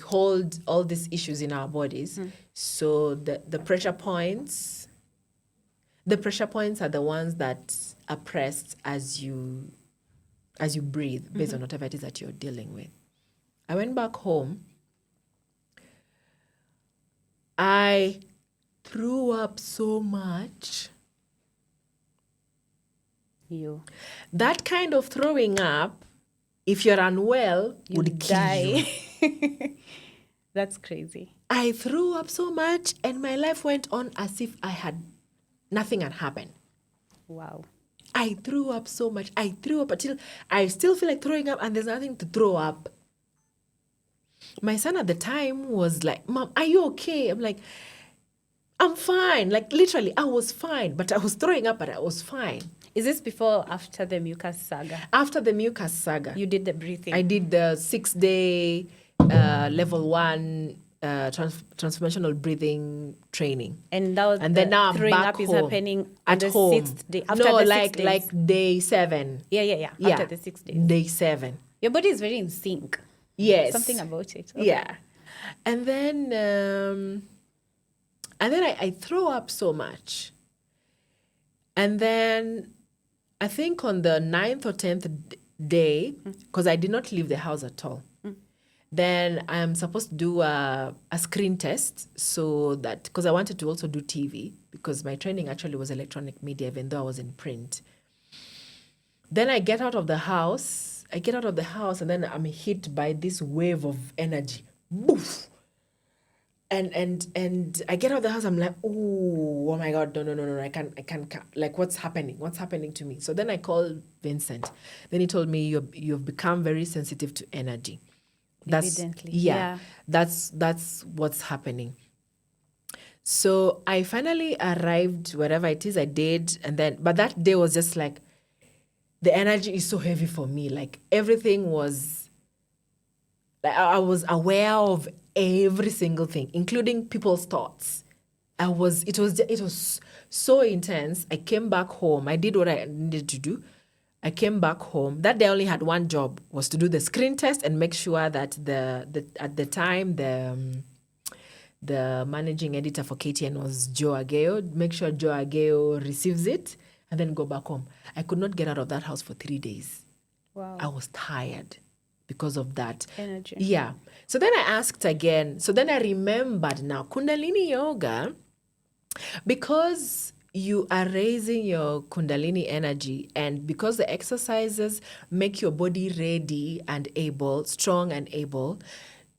Speaker 2: hold all these issues in our bodies. So the pressure points are the ones that are pressed as you breathe, based on whatever it is that you're dealing with. I went back home. I threw up so much. That kind of throwing up, if you're unwell, would kill you.
Speaker 1: That's crazy.
Speaker 2: I threw up so much, and my life went on as if nothing had happened.
Speaker 1: Wow.
Speaker 2: I threw up so much. I threw up until I still feel like throwing up, and there's nothing to throw up. My son at the time was like, "Mom, are you okay?" I'm like, "I'm fine." Like, literally, I was fine, but I was throwing up, but I was fine.
Speaker 1: Is this before or after the mucus saga?
Speaker 2: After the mucus saga.
Speaker 1: You did the breathing.
Speaker 2: I did the 6-day level 1 transformational breathing training.
Speaker 1: And that was,
Speaker 2: and then now I'm
Speaker 1: throwing
Speaker 2: back
Speaker 1: up
Speaker 2: home,
Speaker 1: is happening
Speaker 2: at
Speaker 1: on the
Speaker 2: home.
Speaker 1: 6th day. After
Speaker 2: no,
Speaker 1: the
Speaker 2: like
Speaker 1: 6 days.
Speaker 2: like day 7.
Speaker 1: Yeah. After the 6 days.
Speaker 2: Day 7.
Speaker 1: Your body is very in sync.
Speaker 2: Yes.
Speaker 1: Something about it. Okay.
Speaker 2: Yeah. And then I throw up so much. And then I think on the 9th or 10th day, because I did not leave the house at all, then I am supposed to do a screen test, so that, because I wanted to also do TV, because my training actually was electronic media, even though I was in print. Then I get out of the house, and then I'm hit by this wave of energy. Boof! And I get out of the house, I'm like, oh my God, no, I can't, like, what's happening to me? So then I called Vincent. Then he told me, you've become very sensitive to energy.
Speaker 1: Evidently.
Speaker 2: That's what's happening. So I finally arrived wherever it is I did, but that day was just like, the energy is so heavy for me. Like, everything was, like, I was aware of every single thing, including people's thoughts. It was so intense. I came back home. I did what I needed to do. I came back home. That day I only had one job, was to do the screen test and make sure that at the time the managing editor for KTN was Joe Ageo. Make sure Joe Ageo receives it, and then go back home. I could not get out of that house for 3 days.
Speaker 1: Wow.
Speaker 2: I was tired because of that
Speaker 1: energy.
Speaker 2: Yeah. So then I asked again. So then I remembered now, Kundalini Yoga, because you are raising your Kundalini energy, and because the exercises make your body ready and able, strong and able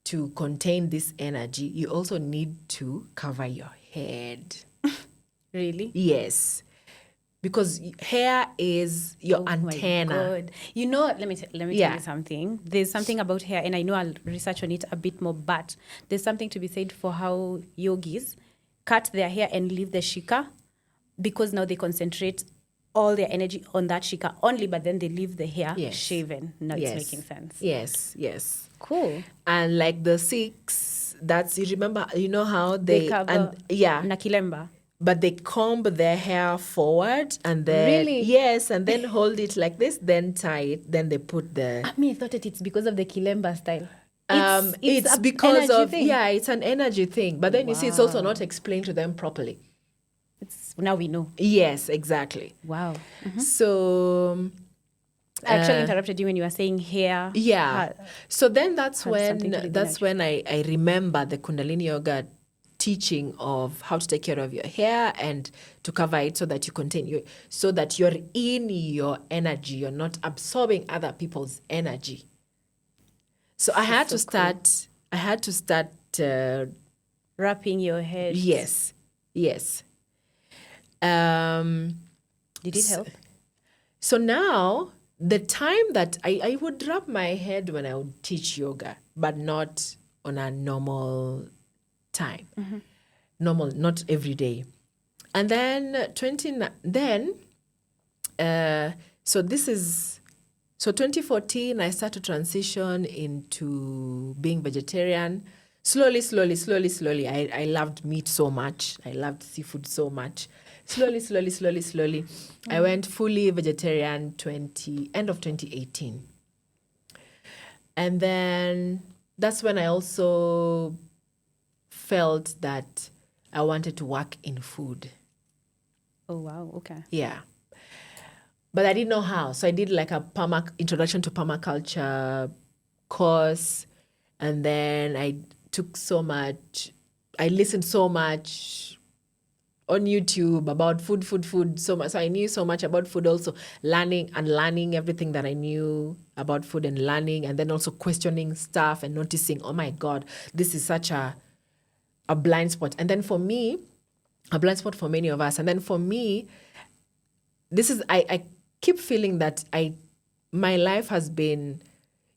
Speaker 2: to contain this energy, you also need to cover your head.
Speaker 1: Really?
Speaker 2: Yes. Because hair is your antenna.
Speaker 1: My God. You know, let me tell you something. There's something about hair, and I know I'll research on it a bit more, but there's something to be said for how yogis cut their hair and leave the shika, because now they concentrate all their energy on that shika only, but then they leave the hair shaven. Now it's making sense.
Speaker 2: Yes.
Speaker 1: Cool.
Speaker 2: And like the Sikhs, you remember, you know how they
Speaker 1: cover nakilemba.
Speaker 2: But they comb their hair forward and then
Speaker 1: really?
Speaker 2: Yes, and then hold it like this, then tie it, then they put the.
Speaker 1: I thought it's because of the kilemba style.
Speaker 2: It's because of it's an energy thing. But then you see, it's also not explained to them properly.
Speaker 1: Now we know.
Speaker 2: Yes, exactly.
Speaker 1: Wow. Mm-hmm.
Speaker 2: So
Speaker 1: I actually interrupted you when you were saying hair.
Speaker 2: Yeah. So then that's
Speaker 1: something to do with
Speaker 2: when I remember the Kundalini Yoga teaching of how to take care of your hair and to cover it so that you continue, so that you're in your energy, you're not absorbing other people's energy. So I had to start
Speaker 1: wrapping your head.
Speaker 2: Yes.
Speaker 1: Did it help?
Speaker 2: So now, the time that I would wrap my head when I would teach yoga, but not on a normal time. Normal, not every day. And then so 2014, I started to transition into being vegetarian. Slowly. I loved meat so much. I loved seafood so much. Slowly. I went fully vegetarian end of 2018. And then that's when I also felt that I wanted to work in food.
Speaker 1: Oh, wow. Okay.
Speaker 2: Yeah. But I didn't know how. So I did like a introduction to permaculture course. And then I listened so much on YouTube about food, so much. So I knew so much about food also, learning everything that I knew about food and learning, and then also questioning stuff and noticing, oh my God, this is such a blind spot. And then for me, a blind spot for many of us. And then for me, I keep feeling that my life has been,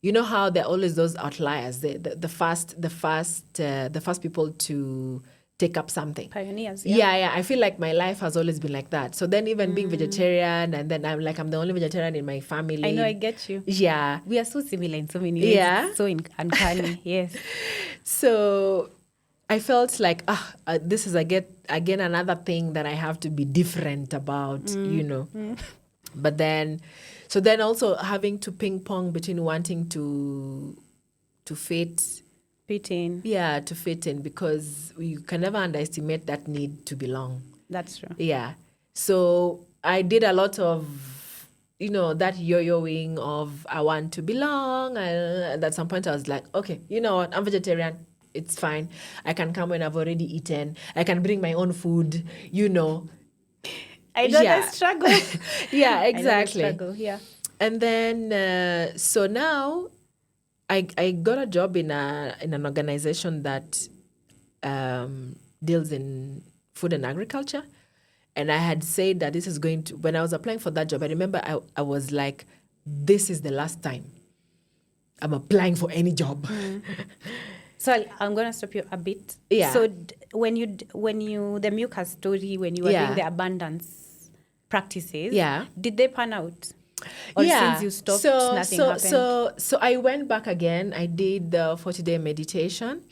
Speaker 2: you know how there are always those outliers, the first people to take up something.
Speaker 1: Pioneers.
Speaker 2: Yeah. I feel like my life has always been like that. So then even being vegetarian, and then I'm the only vegetarian in my family.
Speaker 1: I know, I get you.
Speaker 2: Yeah.
Speaker 1: We are so similar in so many ways.
Speaker 2: Yeah.
Speaker 1: It's so uncanny. Yes.
Speaker 2: So I felt like, this is again another thing that I have to be different about, you know. But then also having to ping pong between wanting to fit
Speaker 1: in.
Speaker 2: Yeah, to fit in, because you can never underestimate that need to belong.
Speaker 1: That's true.
Speaker 2: Yeah. So I did a lot of, that yo-yoing of I want to belong. And at some point I was like, okay, you know what? I'm vegetarian. It's fine. I can come when I've already eaten. I can bring my own food,
Speaker 1: I know the struggle.
Speaker 2: Yeah, exactly.
Speaker 1: I know the struggle, yeah.
Speaker 2: And then, so now I got a job in an organization that deals in food and agriculture. And I had said that this is going to, when I was applying for that job, I remember I was like, this is the last time I'm applying for any job.
Speaker 1: So I'm going to stop you a bit.
Speaker 2: Yeah.
Speaker 1: So when you the Muka story, when you were doing the abundance practices, did they pan out? Or since you stopped, nothing happened?
Speaker 2: So I went back again. I did the 40-day meditation,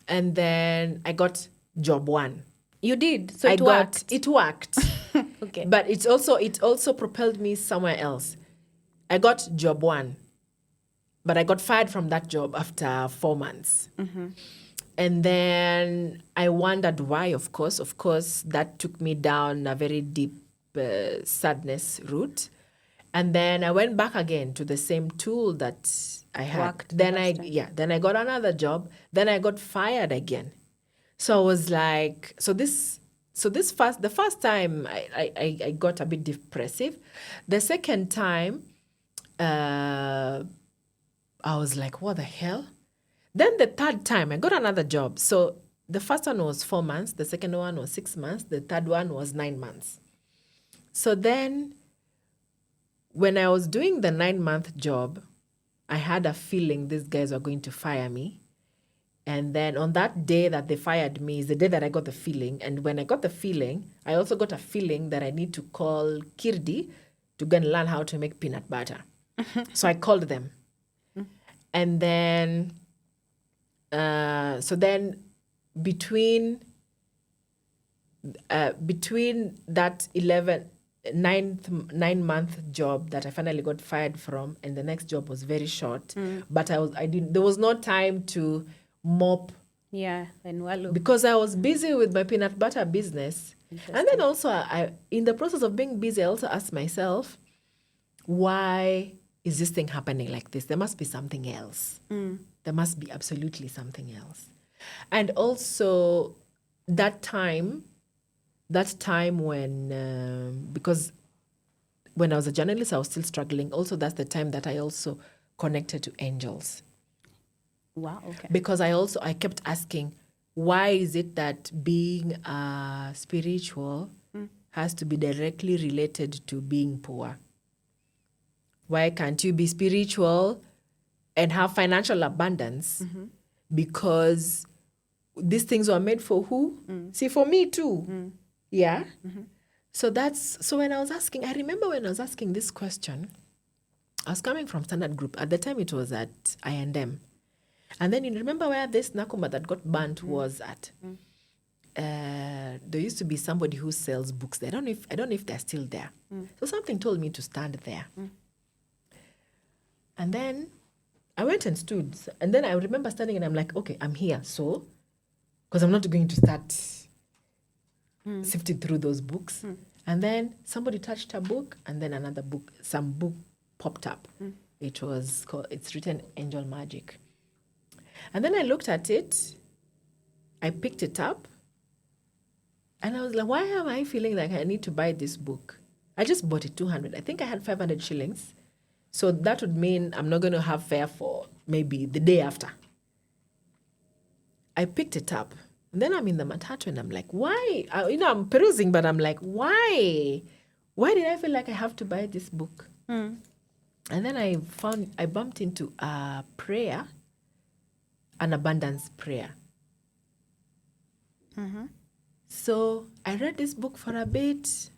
Speaker 2: and then I got job one.
Speaker 1: You did? So it worked?
Speaker 2: It worked.
Speaker 1: Okay.
Speaker 2: But it also propelled me somewhere else. I got job one, but I got fired from that job after 4 months. And then I wondered why, of course. Of course, that took me down a very deep sadness route. And then I went back again to the same tool that I had. Then I got another job. Then I got fired again. So I was like, the first time I got a bit depressive. The second time, I was like, what the hell? Then the third time, I got another job. So the first one was 4 months. The second one was 6 months. The third one was 9 months. So then when I was doing the 9-month job, I had a feeling these guys were going to fire me. And then on that day that they fired me is the day that I got the feeling. And when I got the feeling, I also got a feeling that I need to call Kirdi to go and learn how to make peanut butter. So I called them. And then, between that 9-month job that I finally got fired from, and the next job was very short, but there was no time to mop.
Speaker 1: Yeah, and wallow.
Speaker 2: Because I was busy with my peanut butter business. And then also, in the process of being busy, I also asked myself, why is this thing happening like this? There must be something else. There must be absolutely something else. And also that time when, because when I was a journalist, I was still struggling. Also, that's the time that I also connected to angels.
Speaker 1: Wow, okay.
Speaker 2: Because I kept asking, why is it that being spiritual has to be directly related to being poor? Why can't you be spiritual and have financial abundance? Because these things were made for who? See, for me too. Yeah. So when I remember when I was asking this question, I was coming from Standard Group. At the time it was at I&M. And then you remember where this Nakuma that got burnt was at? There used to be somebody who sells books there. I don't know if they're still there. So something told me to stand there. And then I went and stood. And then I remember standing and I'm like, okay, I'm here. So, because I'm not going to start sifting through those books. And then somebody touched a book, and then another book, some book popped up. It's written Angel Magic. And then I looked at it, I picked it up, and I was like, why am I feeling like I need to buy this book? I just bought it 200. I think I had 500 shillings. So that would mean I'm not going to have fare for maybe the day after. I picked it up. And then I'm in the matatu and I'm like, why? I'm perusing, but I'm like, why? Why did I feel like I have to buy this book? And then I bumped into a prayer, an abundance prayer. So I read this book for a bit.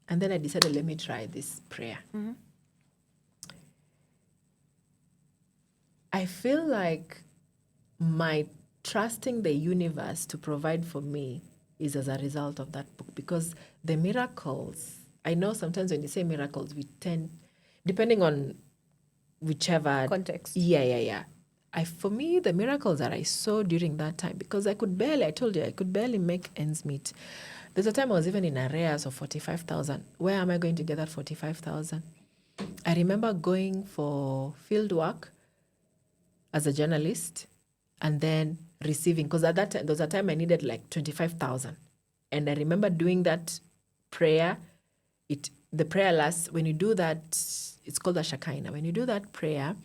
Speaker 2: And then I decided, let me try this prayer. I feel like my trusting the universe to provide for me is as a result of that book, because the miracles, I know sometimes when you say miracles, we tend, depending on whichever
Speaker 1: context.
Speaker 2: Yeah. For me, the miracles that I saw during that time, because I could barely make ends meet. There's a time I was even in arrears of 45,000. Where am I going to get that 45,000? I remember going for field work as a journalist and then receiving, because at that time, there was a time I needed like 25,000. And I remember doing that prayer. The prayer lasts, when you do that, it's called a Shekinah. When you do that prayer,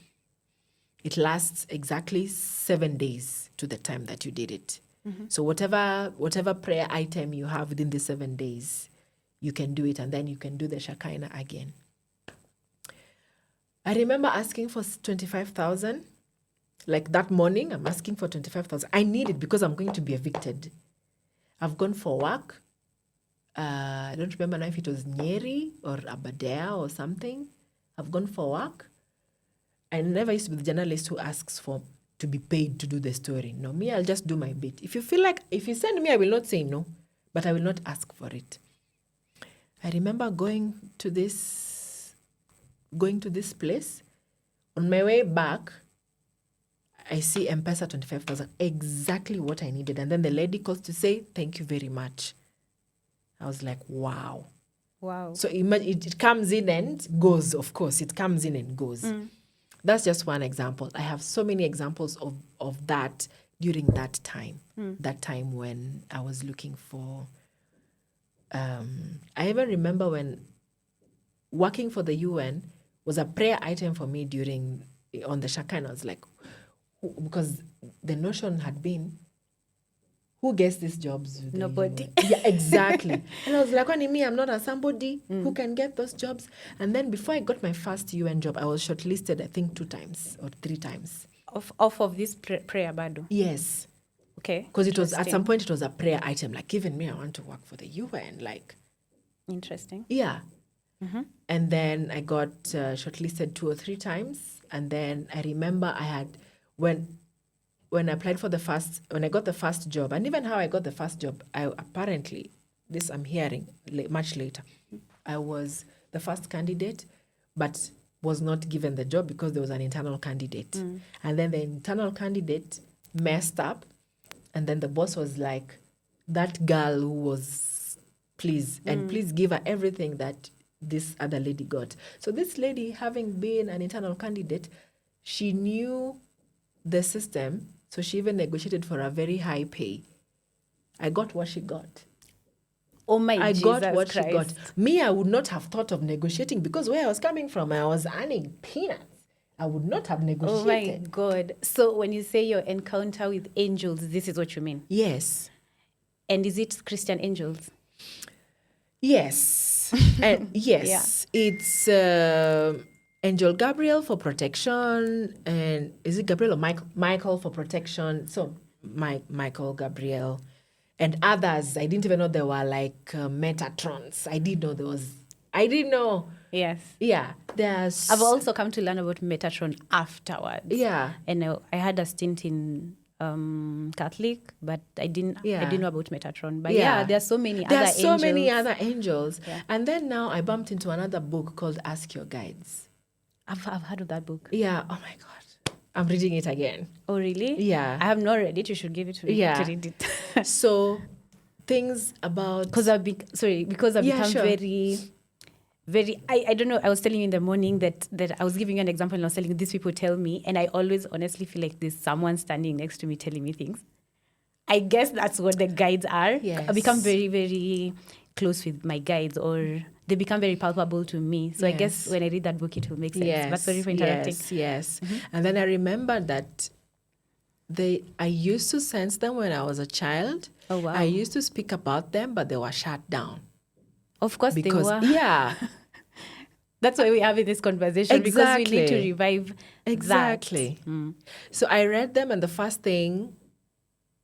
Speaker 2: it lasts exactly 7 days to the time that you did it. So whatever prayer item you have within the 7 days, you can do it, and then you can do the Shekinah again. I remember asking for 25,000. Like that morning, I'm asking for 25,000. I need it because I'm going to be evicted. I've gone for work. I don't remember now if it was Nyeri or Aberdare or something. I've gone for work. I never used to be the journalist who asks to be paid to do the story. No, me, I'll just do my bit. If you send me, I will not say no, but I will not ask for it. I remember going to this place. On my way back, I see M-Pesa 25,000, exactly what I needed. And then the lady calls to say, thank you very much. I was like, wow. So it comes in and goes, of course. It comes in and goes. That's just one example. I have so many examples of that during that time when I was looking for... I even remember when working for the UN was a prayer item for me on the Shekinah. I was like, because the notion had been, who gets these jobs?
Speaker 1: Nobody.
Speaker 2: Yeah, exactly. And I was like, me, I'm not a somebody who can get those jobs. And then before I got my first UN job, I was shortlisted, I think 2 times or 3 times.
Speaker 1: Off of this prayer bado?
Speaker 2: Yes.
Speaker 1: Okay.
Speaker 2: Because it was, at some point, it was a prayer item. Like, even me, I want to work for the UN. Like.
Speaker 1: Interesting.
Speaker 2: Yeah. And then I got shortlisted 2 or 3 times. And then I remember I had, when I applied for when I got the first job, and even how I got the first job, I'm hearing much later, I was the first candidate, but was not given the job because there was an internal candidate. And then the internal candidate messed up, and then the boss was like, that girl who was, please give her everything that this other lady got. So this lady, having been an internal candidate, she knew the system, so she even negotiated for a very high pay. I got what she got.
Speaker 1: Oh my
Speaker 2: I
Speaker 1: Jesus
Speaker 2: got what
Speaker 1: Christ.
Speaker 2: she got. Me, I would not have thought of negotiating because where I was coming from, I was earning peanuts. I would not have
Speaker 1: Oh my
Speaker 2: negotiated.
Speaker 1: God. So when you say your encounter with angels, this is what you mean?
Speaker 2: Yes.
Speaker 1: And is it Christian angels?
Speaker 2: Yes. And yes, it's Angel Gabriel for protection. And is it Gabriel or Michael for protection? So Michael, Gabriel, and others. I didn't even know there were like Metatrons. I didn't know.
Speaker 1: Yes.
Speaker 2: Yeah. There's.
Speaker 1: I've also come to learn about Metatron afterwards.
Speaker 2: Yeah.
Speaker 1: And I had a stint in Catholic, but I didn't know about Metatron. But yeah, there are so many other angels.
Speaker 2: There are so many other angels.
Speaker 1: Yeah.
Speaker 2: And then now I bumped into another book called Ask Your Guides.
Speaker 1: I've heard of that book.
Speaker 2: Yeah. Oh my God. I'm reading it again.
Speaker 1: Oh, really?
Speaker 2: Yeah.
Speaker 1: I have not read it. You should give it to me to read it.
Speaker 2: So things about...
Speaker 1: Because I've become
Speaker 2: sure.
Speaker 1: very, I don't know, I was telling you in the morning that I was giving you an example and I was telling you these people tell me, and I always honestly feel like there's someone standing next to me telling me things. I guess that's what the guides are.
Speaker 2: Yes.
Speaker 1: I become very, very close with my guides, or they become very palpable to me. So I guess when I read that book, it will make sense.
Speaker 2: Yes.
Speaker 1: But sorry for interrupting.
Speaker 2: Yes. Mm-hmm. And then I remember that I used to sense them when I was a child.
Speaker 1: Oh, wow.
Speaker 2: I used to speak about them, but they were shut down.
Speaker 1: Of course they were.
Speaker 2: Yeah.
Speaker 1: That's why we're having this conversation, because we need to revive
Speaker 2: Exactly.
Speaker 1: that.
Speaker 2: So I read them, and the first thing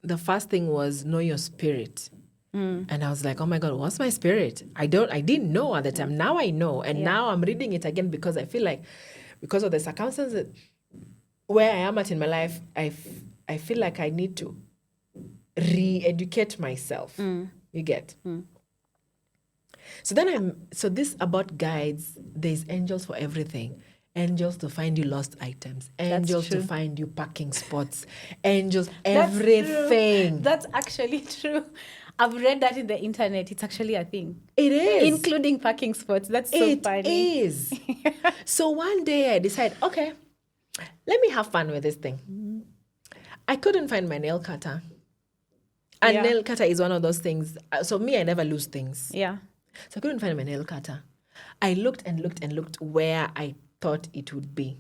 Speaker 2: was know your spirit. And I was like, oh my God, what's my spirit? I didn't know at the time. Now I know. And now I'm reading it again because I feel like, because of the circumstances where I am at in my life, I feel like I need to re-educate myself. You get? So this about guides, there's angels for everything. Angels to find you lost items. Angels to find you parking spots. Angels, everything.
Speaker 1: That's actually true. I've read that in the internet. It's actually a thing.
Speaker 2: It is.
Speaker 1: Including parking spots. That's so funny.
Speaker 2: It is. So one day I decided, okay, let me have fun with this thing. I couldn't find my nail cutter. And nail cutter is one of those things. So me, I never lose things.
Speaker 1: Yeah.
Speaker 2: So I couldn't find my nail cutter. I looked and looked and looked where I thought it would be.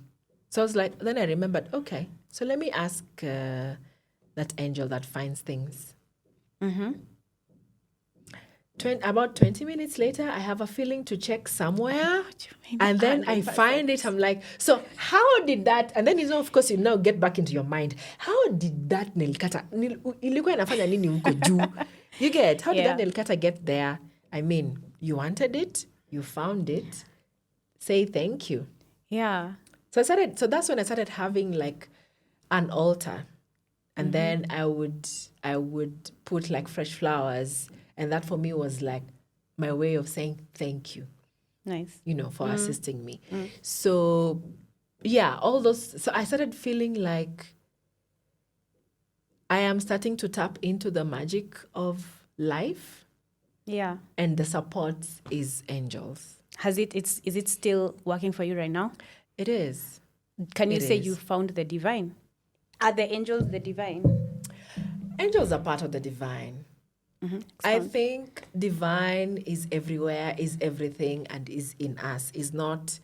Speaker 2: So I was like, then I remembered, okay, so let me ask that angel that finds things. About 20 minutes later, I have a feeling to check somewhere. And then 100%. I find it. I'm like, so how did that? And then, of course, you now get back into your mind. How did that nail cutter? You get? How did that nail cutter get there? I mean, you wanted it. You found it. Say thank you.
Speaker 1: Yeah.
Speaker 2: So that's when I started having like an altar. And then I would put like fresh flowers. And that for me was like my way of saying thank you.
Speaker 1: Nice.
Speaker 2: For assisting me. So, yeah, all those. So I started feeling like I am starting to tap into the magic of life.
Speaker 1: Yeah.
Speaker 2: And the support is angels.
Speaker 1: Is it still working for you right now?
Speaker 2: It is.
Speaker 1: Can you say you found the divine? Are the angels the divine?
Speaker 2: Angels are part of the divine. I think divine is everywhere, is everything, and is in us. Is not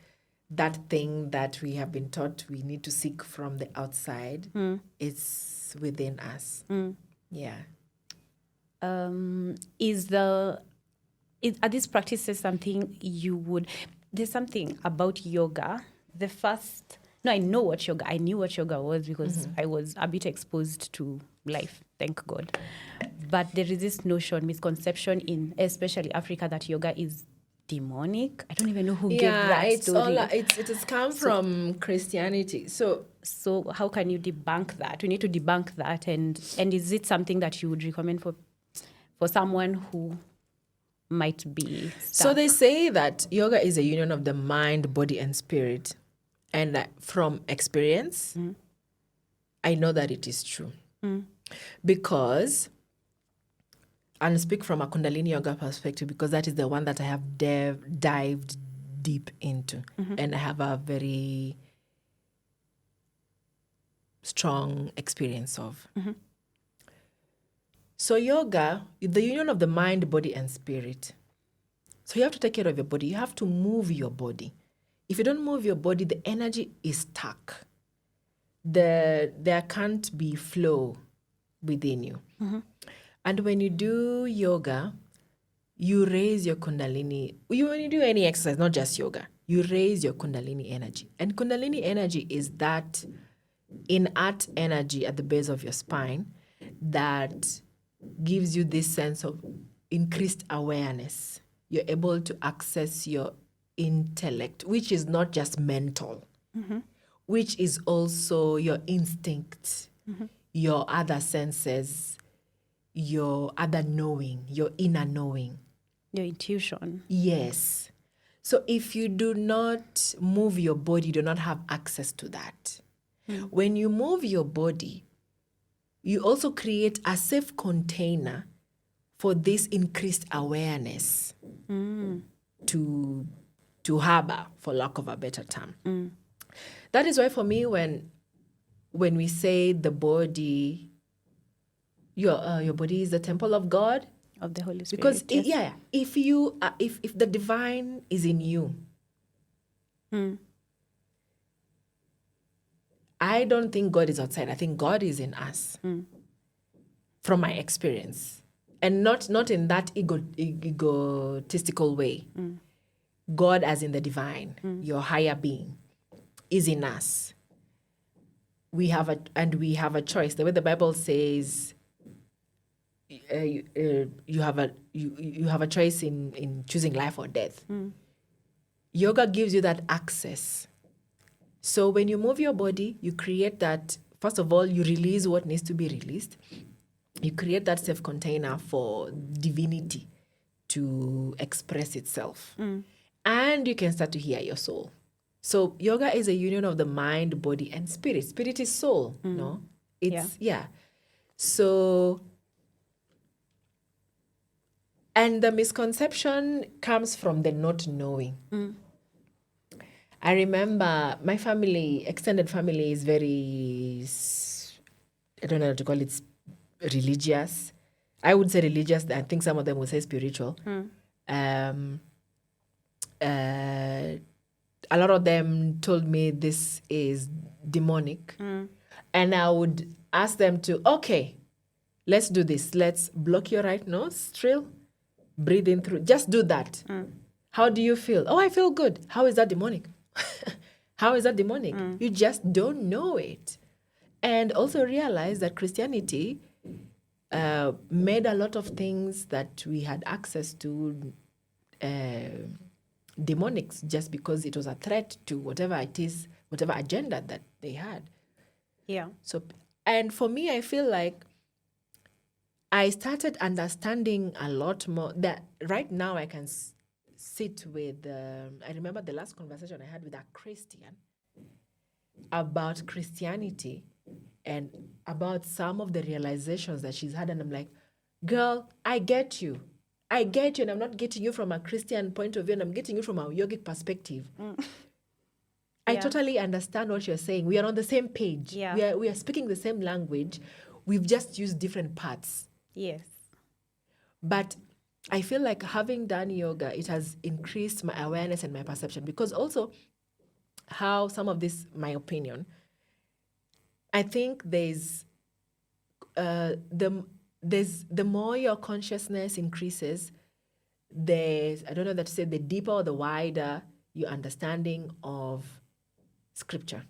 Speaker 2: that thing that we have been taught we need to seek from the outside. It's within us. Yeah.
Speaker 1: Are these practices something you would... There's something about yoga. I know what yoga... I knew what yoga was because I was a bit exposed to life, thank God. But there is this notion, misconception in especially Africa that yoga is demonic. I don't even know who gave that story.
Speaker 2: It has come from Christianity. So
Speaker 1: how can you debunk that? We need to debunk that. And is it something that you would recommend for someone who might be stuck?
Speaker 2: So they say that yoga is a union of the mind, body, and spirit. And from experience, I know that it is true. Because I'll speak from a Kundalini Yoga perspective because that is the one that I have dived deep into. And I have a very strong experience of. So yoga, the union of the mind, body, and spirit. So you have to take care of your body. You have to move your body. If you don't move your body, the energy is stuck. There can't be flow within you. And when you do yoga, you raise your Kundalini. When you do any exercise, not just yoga, you raise your Kundalini energy. And Kundalini energy is that inert energy at the base of your spine that gives you this sense of increased awareness. You're able to access your intellect, which is not just mental, which is also your instinct, your other senses, your other knowing, your inner knowing.
Speaker 1: Your intuition.
Speaker 2: Yes. So if you do not move your body, you do not have access to that. When you move your body, you also create a safe container for this increased awareness to harbor, for lack of a better term. That is why for me, when we say the body, your body is the temple of God,
Speaker 1: Of the Holy Spirit.
Speaker 2: because
Speaker 1: yes.
Speaker 2: if you if the divine is in you, I don't think God is outside. I think God is in us, from my experience, and not in that egotistical way. God, as in the divine, your higher being, is in us. We have a choice. The way the Bible says, you have a choice in choosing life or death. Yoga gives you that access. So when you move your body, you create that. First of all, you release what needs to be released. You create that safe container for divinity to express itself. And you can start to hear your soul. So yoga is a union of the mind, body, and spirit. Spirit is soul, no? It's, So, and the misconception comes from the not knowing. I remember my family, extended family, is very, I don't know how to call it, religious. I would say religious. I think some of them would say spiritual. A lot of them told me this is demonic. And I would ask them to, okay, let's do this. Let's block your right nostril, breathe in through. Just do that. How do you feel? Oh, I feel good. How is that demonic? How is that demonic? You just don't know it. And also realize that Christianity made a lot of things that we had access to demonics, just because it was a threat to whatever it is, whatever agenda that they had.
Speaker 1: Yeah.
Speaker 2: So, and for me, I feel like I started understanding a lot more that right now I can sit with, I remember the last conversation I had with a Christian about Christianity and about some of the realizations that she's had. And I'm like, girl, I get you. And I'm not getting you from a Christian point of view, and I'm getting you from a yogic perspective. I totally understand what you're saying. We are on the same page.
Speaker 1: Yeah.
Speaker 2: We are speaking the same language. We've just used different parts.
Speaker 1: Yes.
Speaker 2: But I feel like having done yoga, it has increased my awareness and my perception, because also how some of this, my opinion, I think there's the more your consciousness increases, I don't know that to say, the deeper or the wider your understanding of scripture.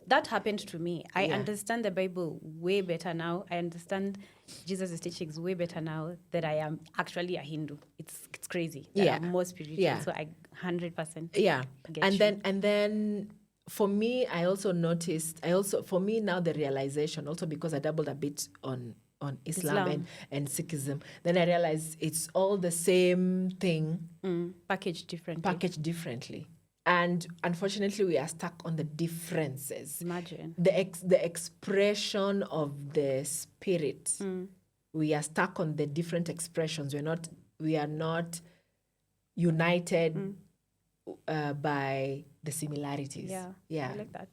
Speaker 1: That happened to me. I understand the Bible way better now. I understand Jesus' teachings way better now that I am actually a Hindu. It's crazy. I'm more spiritual. So I 100% get you.
Speaker 2: And then for me, I also noticed, for me now, the realization, also because I dabbled a bit on Islam. And Sikhism, then I realized it's all the same thing.
Speaker 1: Packaged differently.
Speaker 2: And unfortunately, we are stuck on the differences.
Speaker 1: Imagine.
Speaker 2: The expression of the spirit. we are stuck on the different expressions. We are not united by the similarities.
Speaker 1: I like that.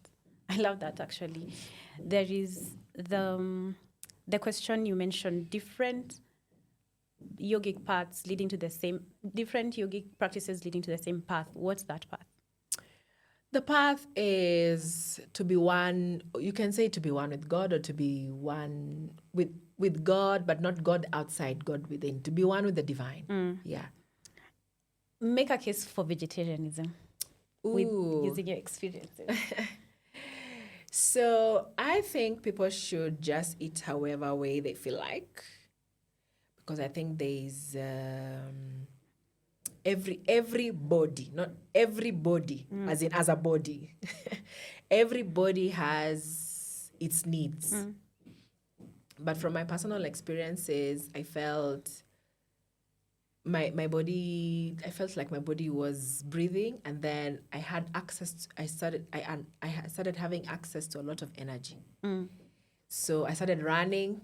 Speaker 1: I love that, actually. There is the question you mentioned, different yogic paths leading to the same, different yogic practices leading to the same path. What's that path?
Speaker 2: The path is to be one. You can say to be one with God, or to be one with God, but not God outside, God within. To be one with the divine. Yeah.
Speaker 1: Make a case for vegetarianism with using your experiences.
Speaker 2: So I think people should just eat however way they feel like, because I think there's everybody, not everybody, as in as a body. Everybody has its needs. But from my personal experiences, I felt my body, I felt like my body was breathing, and then I had access. I started having access to a lot of energy. So I started running.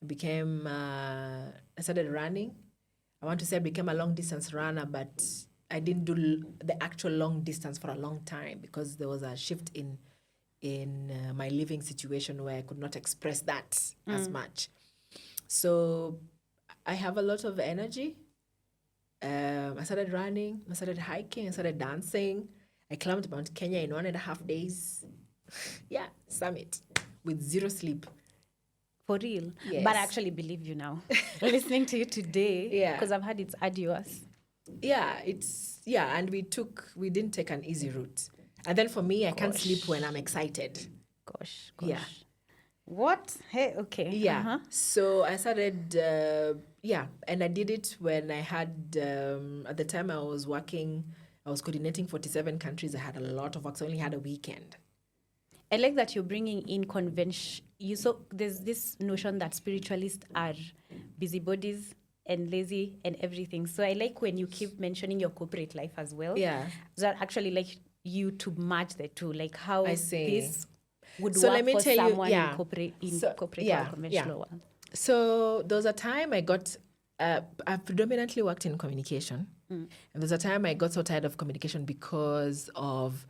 Speaker 2: I started running. I want to say I became a long distance runner, but I didn't do the actual long distance for a long time because there was a shift in my living situation where I could not express that as much. So I have a lot of energy. I started running, I started hiking, I started dancing. I climbed Mount Kenya in 1.5 days. Yeah, summit with 0 sleep.
Speaker 1: For real?
Speaker 2: Yes.
Speaker 1: But I actually believe you now. Listening to you today,
Speaker 2: Yeah,
Speaker 1: because I've heard it's arduous.
Speaker 2: Yeah, and we didn't take an easy route. And then for me, I can't sleep when I'm excited.
Speaker 1: Gosh.
Speaker 2: Yeah.
Speaker 1: What? Hey, okay.
Speaker 2: Yeah. So I started, and I did it when I had, at the time I was coordinating 47 countries. I had a lot of work, so I only had a weekend.
Speaker 1: I like that you're bringing in convention. There's this notion that spiritualists are busybodies and lazy and everything. So I like when you keep mentioning your corporate life as well.
Speaker 2: Yeah.
Speaker 1: That actually like you to match the two, like how this would work for someone in corporate or conventional world.
Speaker 2: So there was a time I got, I've predominantly worked in communication. And there's a time I got so tired of communication because of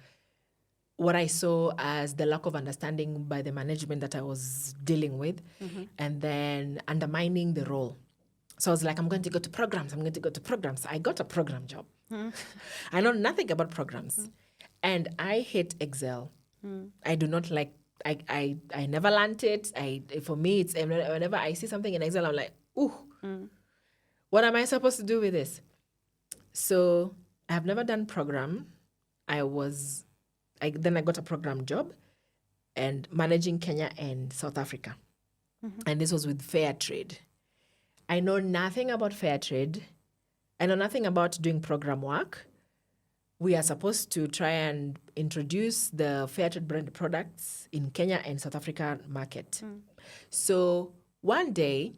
Speaker 2: what I saw as the lack of understanding by the management that I was dealing with, and then undermining the role. So I was like, I'm going to go to programs. I got a program job. I know nothing about programs. And I hate Excel. I do not like, I never learned it. For me, it's whenever I see something in Excel, I'm like, ooh, what am I supposed to do with this? So I have never done program. Then I got a program job and managing Kenya and South Africa. And this was with fair trade. I know nothing about fair trade. I know nothing about doing program work. We are supposed to try and introduce the fair trade brand products in Kenya and South Africa market. So one day,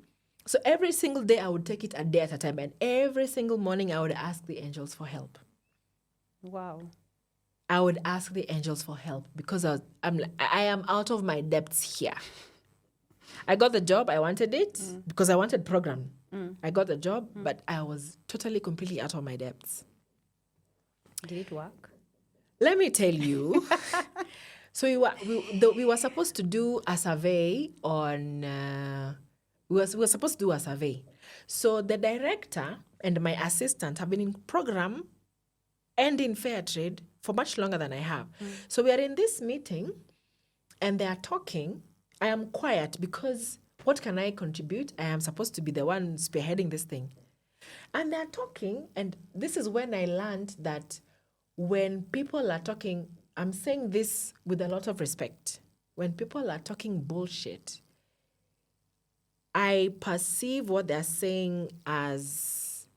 Speaker 2: so every single day I would take it a day at a time, and every single morning I would ask the angels for help.
Speaker 1: Wow.
Speaker 2: I would ask the angels for help because I am out of my depths here. I got the job, I wanted it because I wanted program. I got the job, but I was totally, completely out of my depths.
Speaker 1: Did it work?
Speaker 2: Let me tell you. So we were supposed to do a survey on. We were supposed to do a survey. So the director and my assistant have been in program and in fair trade for much longer than I have. So we are in this meeting and they are talking. I am quiet because what can I contribute? I am supposed to be the one spearheading this thing. And they're talking, and this is when I learned that when people are talking, I'm saying this with a lot of respect. When people are talking bullshit, I perceive what they're saying as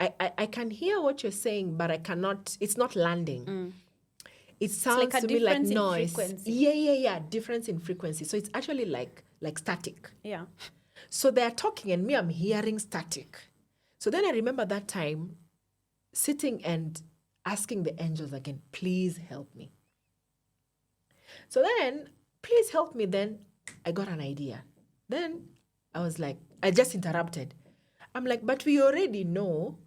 Speaker 2: I can hear what you're saying, but I cannot, it's not landing. It sounds
Speaker 1: like
Speaker 2: to me like noise.
Speaker 1: Frequency.
Speaker 2: Yeah. Difference in frequency. So it's actually like static.
Speaker 1: Yeah.
Speaker 2: So they're talking and me, I'm hearing static. So then I remember that time sitting and asking the angels again, please help me. So then, please help me. Then I got an idea. Then I was like, I just interrupted. I'm like, but we already know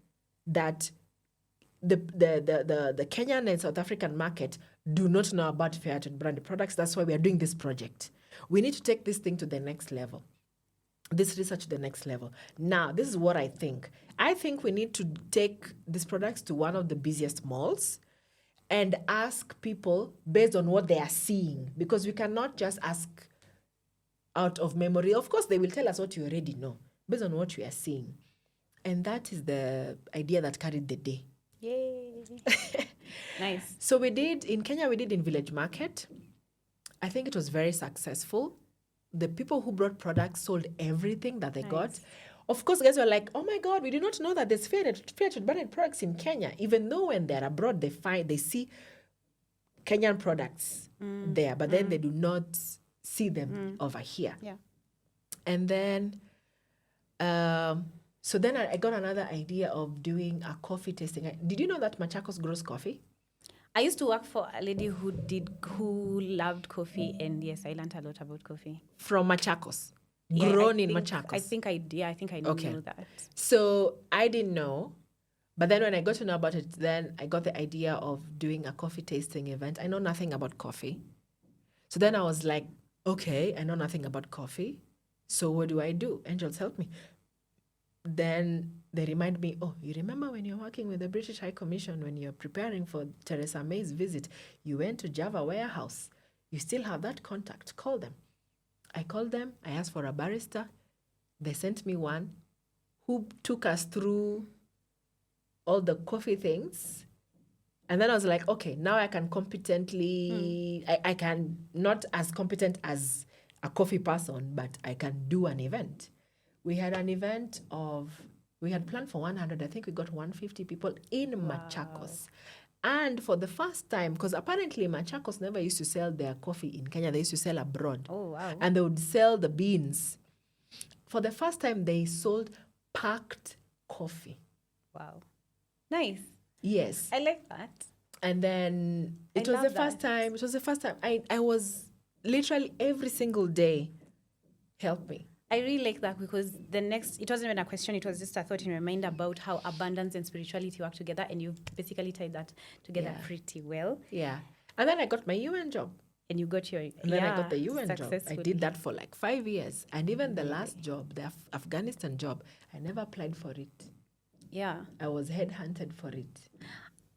Speaker 2: that the Kenyan and South African market do not know about fair trade branded products. That's why we are doing this project. We need to take this thing to the next level. This research to the next level. Now, this is what I think. I think we need to take these products to one of the busiest malls and ask people based on what they are seeing, because we cannot just ask out of memory. Of course, they will tell us what you already know based on what we are seeing. And that is the idea that carried the day.
Speaker 1: Yay. Nice.
Speaker 2: So we did, in Kenya, we did in Village Market. I think it was very successful. The people who brought products sold everything that they got. Of course, guys were like, oh my God, we did not know that there's fair trade branded products in Kenya. Even though when they're abroad, they see Kenyan products there, but then they do not see them over here.
Speaker 1: Yeah.
Speaker 2: And then, so then I got another idea of doing a coffee tasting. Did you know that Machakos grows coffee?
Speaker 1: I used to work for a lady who loved coffee, and yes, I learned a lot about coffee.
Speaker 2: From Machakos,
Speaker 1: Yeah,
Speaker 2: grown in Machakos.
Speaker 1: I think I knew that.
Speaker 2: So I didn't know, but then when I got to know about it, then I got the idea of doing a coffee tasting event. I know nothing about coffee. So then I was like, okay, I know nothing about coffee. So what do I do? Angels, help me. Then they remind me, oh, you remember when you're working with the British High Commission, when you're preparing for Theresa May's visit, you went to Java Warehouse. You still have that contact. Call them. I called them. I asked for a barista. They sent me one who took us through all the coffee things. And then I was like, okay, now I can competently, I can, not as competent as a coffee person, but I can do an event. We had an event we had planned for 100. I think we got 150 people in Machakos. And for the first time, because apparently Machakos never used to sell their coffee in Kenya, they used to sell abroad.
Speaker 1: Oh, wow.
Speaker 2: And they would sell the beans. For the first time, they sold packed coffee.
Speaker 1: Wow. Nice.
Speaker 2: Yes.
Speaker 1: I like that.
Speaker 2: And then it was the first time. It was the first time. I was literally every single day, help me.
Speaker 1: I really like that, because it wasn't even a question, it was just a thought in my mind about how abundance and spirituality work together, and you've basically tied that together pretty well.
Speaker 2: Yeah. And then I got my UN job.
Speaker 1: And you got your...
Speaker 2: And then I got the UN job. I did that for like 5 years. And even the last job, the Afghanistan job, I never applied for it.
Speaker 1: Yeah.
Speaker 2: I was headhunted for it.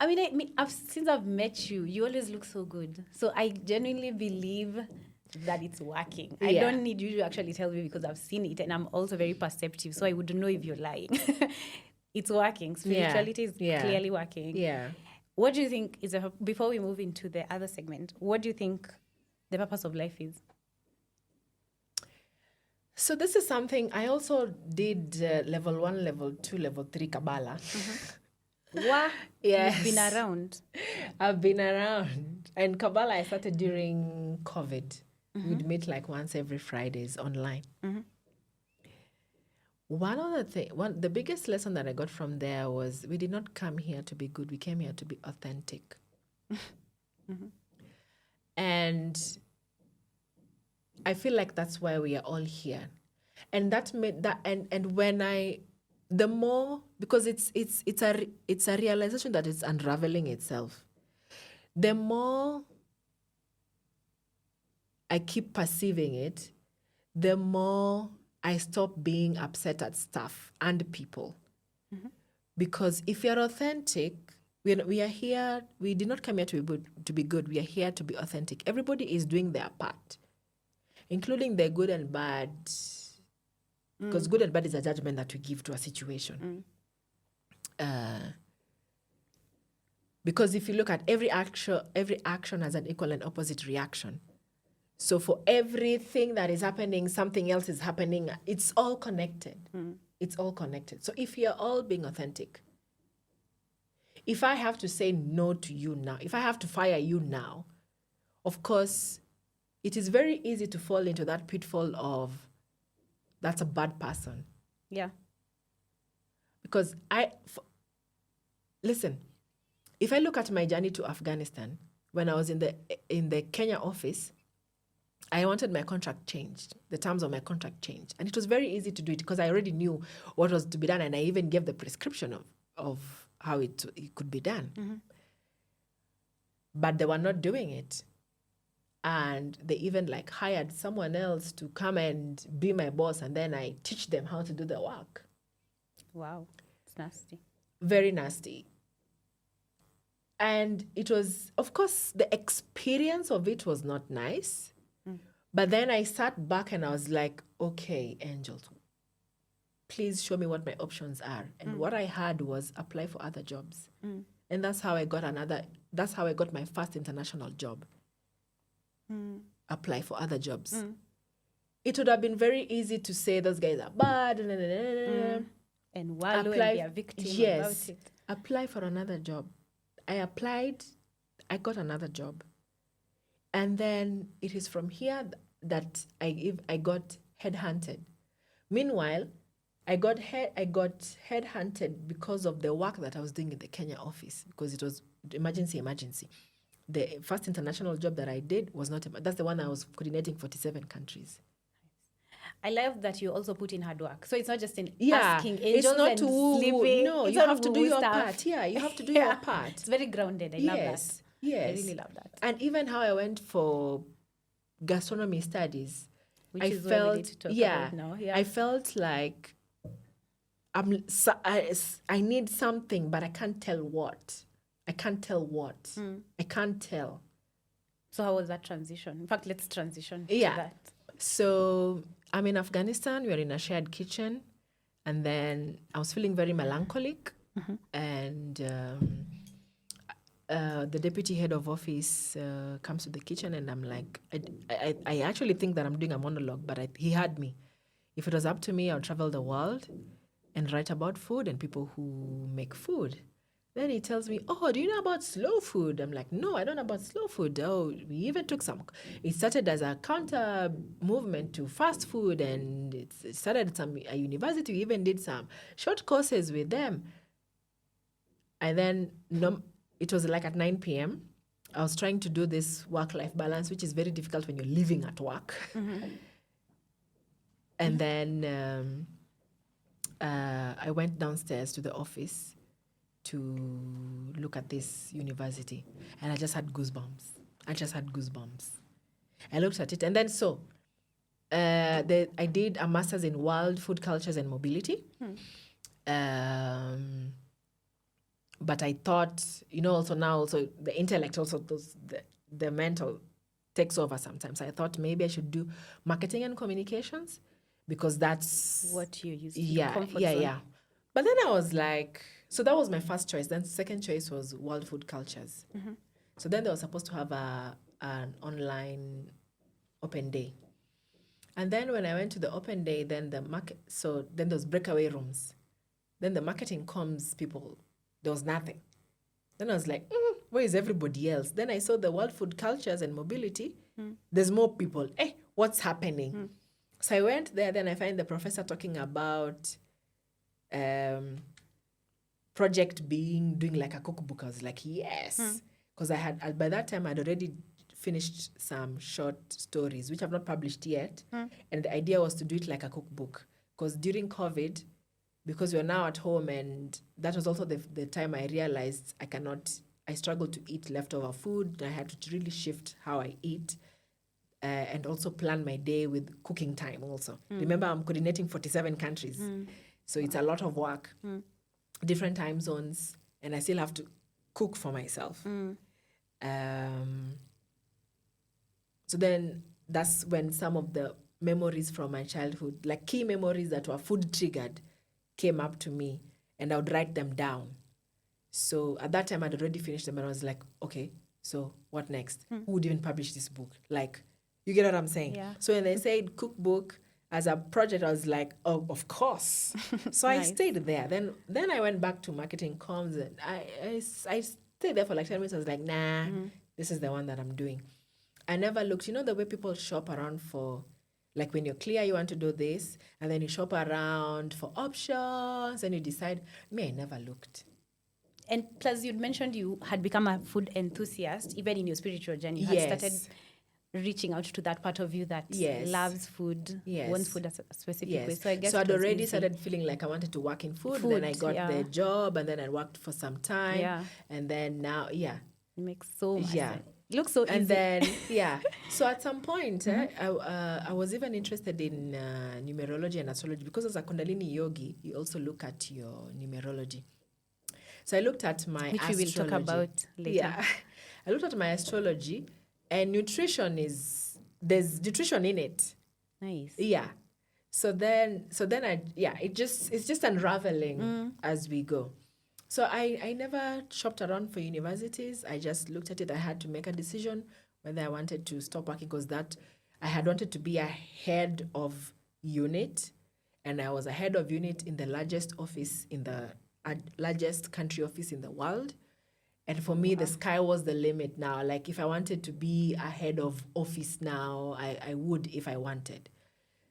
Speaker 1: I mean, since I've met you, you always look so good. So I genuinely believe that it's working. I don't need you to actually tell me, because I've seen it, and I'm also very perceptive, so I would know if you're lying. It's working. Spirituality is clearly working.
Speaker 2: Yeah.
Speaker 1: What do you think before we move into the other segment, what do you think the purpose of life is?
Speaker 2: So this is something I also did level 1, level 2, level 3 Kabbalah.
Speaker 1: Wow.
Speaker 2: Yes.
Speaker 1: You've been around.
Speaker 2: I've been around. And Kabbalah I started during COVID. We'd meet like once every Fridays online. The biggest lesson that I got from there was we did not come here to be good. We came here to be authentic. And I feel like that's why we are all here. And that made that, and when the more, because it's a realization that it's unraveling itself. The more I keep perceiving it, the more I stop being upset at stuff and people. Because if you're authentic, we are here, we did not come here to be good, we are here to be authentic. Everybody is doing their part, including the good and bad, because good and bad is a judgment that we give to a situation. Because if you look at every action has an equal and opposite reaction. So for everything that is happening, something else is happening. It's all connected. It's all connected. So if you're all being authentic, if I have to say no to you now, if I have to fire you now, of course, it is very easy to fall into that pitfall of that's a bad person.
Speaker 1: Yeah.
Speaker 2: Because listen, if I look at my journey to Afghanistan, when I was in the Kenya office, I wanted my contract changed, the terms of my contract changed. And it was very easy to do it because I already knew what was to be done. And I even gave the prescription of how it could be done.
Speaker 1: Mm-hmm.
Speaker 2: But they were not doing it. And they even like hired someone else to come and be my boss. And then I teach them how to do the work.
Speaker 1: Wow. It's nasty.
Speaker 2: Very nasty. And it was, of course, the experience of it was not nice. But then I sat back and I was like, okay, angels, please show me what my options are. And what I had was apply for other jobs. And that's how I got my first international job. Apply for other jobs. It would have been very easy to say those guys are bad.
Speaker 1: And wallow and be a victim about it.
Speaker 2: Apply for another job. I applied, I got another job. And then it is from here that I got headhunted. Meanwhile, I got headhunted because of the work that I was doing in the Kenya office, because it was emergency. The first international job that I did was not, that's the one I was coordinating 47 countries.
Speaker 1: I love that you also put in hard work. So it's not just asking
Speaker 2: it's
Speaker 1: angels
Speaker 2: not
Speaker 1: and
Speaker 2: to woo.
Speaker 1: sleeping.
Speaker 2: No,
Speaker 1: it's
Speaker 2: you have to do your
Speaker 1: stuff.
Speaker 2: part. Yeah, you have to do your part.
Speaker 1: It's very grounded. I love that.
Speaker 2: Yes.
Speaker 1: I really love that.
Speaker 2: And even how I went for gastronomy studies,
Speaker 1: Which is what we need to talk about now. Yeah.
Speaker 2: I felt like I need something, but I can't tell what. I can't tell.
Speaker 1: So how was that transition? In fact, let's transition to
Speaker 2: Yeah.
Speaker 1: that.
Speaker 2: So I'm in Afghanistan. We are in a shared kitchen. And then I was feeling very melancholic. And the deputy head of office comes to the kitchen, and I'm like, I actually think that I'm doing a monologue, but he had me. If it was up to me, I'll travel the world and write about food and people who make food. Then he tells me, oh, do you know about slow food? I'm like, no, I don't know about slow food. Oh, we even took it started as a counter movement to fast food, and it started at a university. We even did some short courses with them. And then it was like at 9 p.m. I was trying to do this work-life balance, which is very difficult when you're living at work. And then I went downstairs to the office to look at this university, and I just had goosebumps. I looked at it, and then I did a master's in world food cultures and mobility. But I thought, also the intellect, also the mental takes over sometimes. I thought maybe I should do marketing and communications, because that's
Speaker 1: what you used to
Speaker 2: yeah. But then I was like, so that was my first choice. Then second choice was world food cultures. So then they were supposed to have an online open day. And then when I went to the open day, then then those breakaway rooms. Then the marketing comms people, there was nothing. Then I was like, where is everybody else? Then I saw the world food cultures and mobility. There's more people. What's happening? So I went there, then I find the professor talking about project doing like a cookbook. I was like, yes. Because by that time, I'd already finished some short stories, which I've not published yet. And the idea was to do it like a cookbook. Because during COVID, because we were now at home, and that was also the time I realized I struggled to eat leftover food. I had to really shift how I eat. And also plan my day with cooking time also. Remember, I'm coordinating 47 countries. So it's a lot of work, different time zones, and I still have to cook for myself. So then that's when some of the memories from my childhood, like key memories that were food triggered, came up to me, and I would write them down. So at that time, I'd already finished them, and I was like, okay, so what next? Who would even publish this book? Like, you get what I'm saying?
Speaker 1: Yeah.
Speaker 2: So when they said cookbook as a project, I was like, oh, of course. So
Speaker 1: Nice.
Speaker 2: I stayed there. Then I went back to marketing comms, and I stayed there for like 10 minutes. I was like, nah, this is the one that I'm doing. I never looked. The way people shop around for, like when you're clear you want to do this, and then you shop around for options, and you decide. Me, I never looked.
Speaker 1: And plus, you'd mentioned you had become a food enthusiast, even in your spiritual journey. You had
Speaker 2: Yes.
Speaker 1: started reaching out to that part of you that
Speaker 2: Yes.
Speaker 1: loves food,
Speaker 2: Yes.
Speaker 1: wants food a specific way.
Speaker 2: Yes.
Speaker 1: So I guess
Speaker 2: So I'd
Speaker 1: it was
Speaker 2: already
Speaker 1: easy.
Speaker 2: started feeling like I wanted to work in food.
Speaker 1: Food,
Speaker 2: Then I got
Speaker 1: yeah.
Speaker 2: the job, and then I worked for some time.
Speaker 1: Yeah.
Speaker 2: And then now,
Speaker 1: It makes so much
Speaker 2: Yeah.
Speaker 1: sense. It looks so easy.
Speaker 2: And then, so at some point, I was even interested in numerology and astrology, because as a Kundalini Yogi, you also look at your numerology. So I looked at my
Speaker 1: Which
Speaker 2: astrology.
Speaker 1: we will talk about later.
Speaker 2: Yeah. I looked at my astrology, and nutrition there's nutrition in it.
Speaker 1: Nice.
Speaker 2: Yeah. So then it's just unraveling as we go. So I never shopped around for universities. I just looked at it. I had to make a decision whether I wanted to stop working, because I had wanted to be a head of unit, and I was a head of unit in the largest office in the largest country office in the world. And for me, the sky was the limit now. Like, if I wanted to be a head of office now, I would, if I wanted.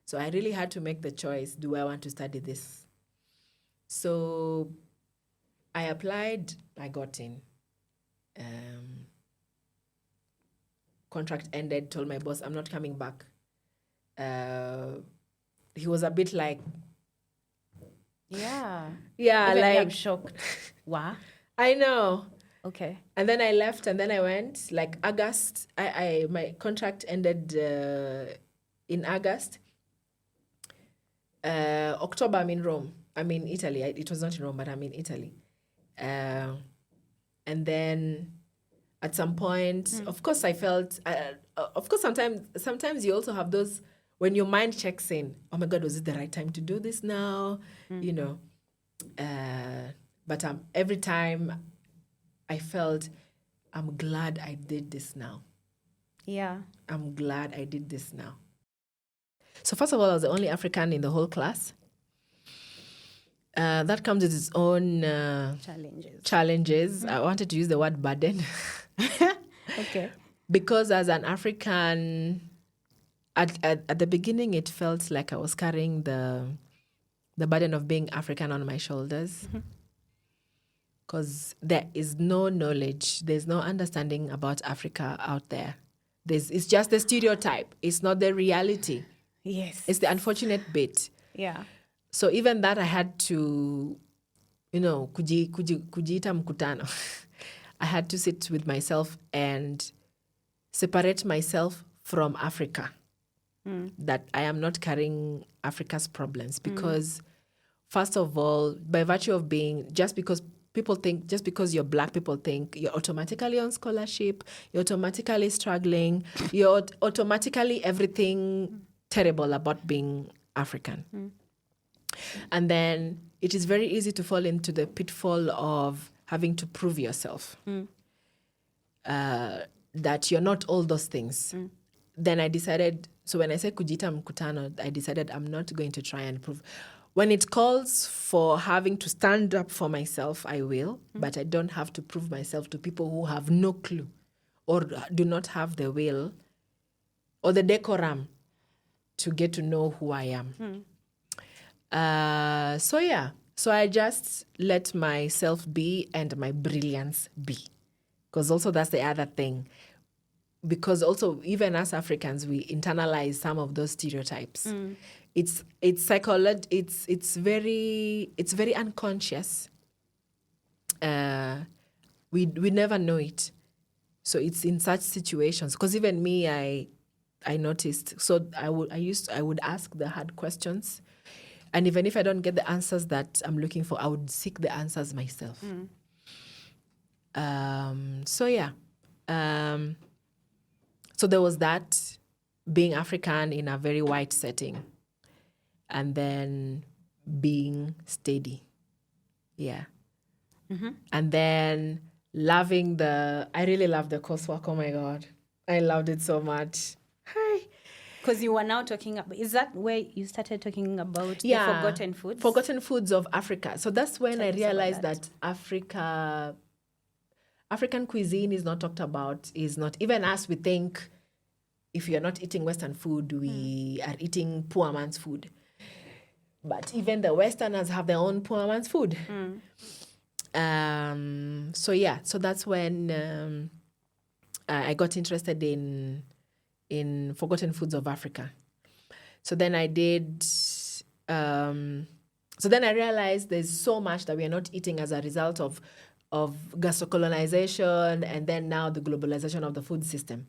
Speaker 2: So I really had to make the choice, do I want to study this? So I applied, I got in. Contract ended, told my boss, I'm not coming back. He was a bit like...
Speaker 1: Yeah.
Speaker 2: Yeah,
Speaker 1: Even me,
Speaker 2: like...
Speaker 1: I'm shocked. Wow.
Speaker 2: I know.
Speaker 1: Okay.
Speaker 2: And then I left, and then I went, like, August. My contract ended in August. October, I'm in Rome. I'm in Italy. It was not in Rome, but I'm in Italy. And then at some point, of course, I felt... of course, sometimes you also have those... When your mind checks in, oh my God, was it the right time to do this now? You know. But every time I felt, I'm glad I did this now.
Speaker 1: Yeah.
Speaker 2: I'm glad I did this now. So first of all, I was the only African in the whole class. That comes with its own challenges. I wanted to use the word burden.
Speaker 1: Okay.
Speaker 2: Because as an African, at the beginning, it felt like I was carrying the burden of being African on my shoulders. Because there is no knowledge, there's no understanding about Africa out there. It's just the stereotype. It's not the reality.
Speaker 1: Yes.
Speaker 2: It's the unfortunate bit.
Speaker 1: Yeah.
Speaker 2: So even that, I had to, kujiita mkutano. I had to sit with myself and separate myself from Africa. That I am not carrying Africa's problems, because first of all, by virtue of being, just because you're Black, people think you're automatically on scholarship, you're automatically struggling, you're automatically everything terrible about being African. And then it is very easy to fall into the pitfall of having to prove yourself that you're not all those things. Then I decided, so when I said kujita mkutano, I decided I'm not going to try and prove. When it calls for having to stand up for myself, I will, but I don't have to prove myself to people who have no clue or do not have the will or the decorum to get to know who I am. So I just let myself be and my brilliance be. Because also that's the other thing. Because also, even as Africans, we internalize some of those stereotypes. It's psychological. It's very unconscious. We never know it. So it's in such situations. Because even me, I noticed. So I would ask the hard questions, and even if I don't get the answers that I'm looking for, I would seek the answers myself. So there was that, being African in a very white setting, and then being steady. Yeah. And then I really loved the coursework. Oh my God. I loved it so much. Hi.
Speaker 1: Because you were now talking about, is that where you started talking about the forgotten foods?
Speaker 2: Forgotten foods of Africa. So that's when I realized that African cuisine is not talked about, is not, even as we think, if you're not eating Western food, we are eating poor man's food. But even the Westerners have their own poor man's food. So that's when I got interested in in Forgotten Foods of Africa. So then I did. So then I realized there's so much that we are not eating as a result of gastrocolonization and then now the globalization of the food system.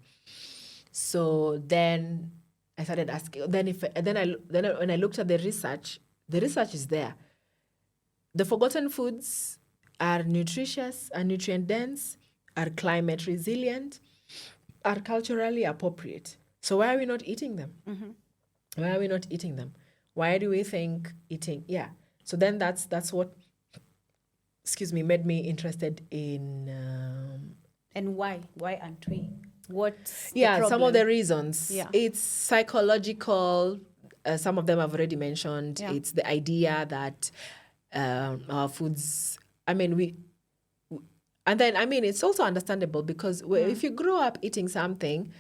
Speaker 2: So then I started asking. When I looked at the research is there. The forgotten foods are nutritious, are nutrient dense, are climate resilient, are culturally appropriate. So why are we not eating them? Why are we not eating them? Why do we think eating? Yeah. So then that's what, made me interested in.
Speaker 1: And why? Why aren't we? What's the
Speaker 2: some of
Speaker 1: problem?
Speaker 2: the reasons.
Speaker 1: Yeah.
Speaker 2: It's psychological. Some of them I've already mentioned.
Speaker 1: Yeah.
Speaker 2: It's the idea that our foods. And then it's also understandable because if you grow up eating something,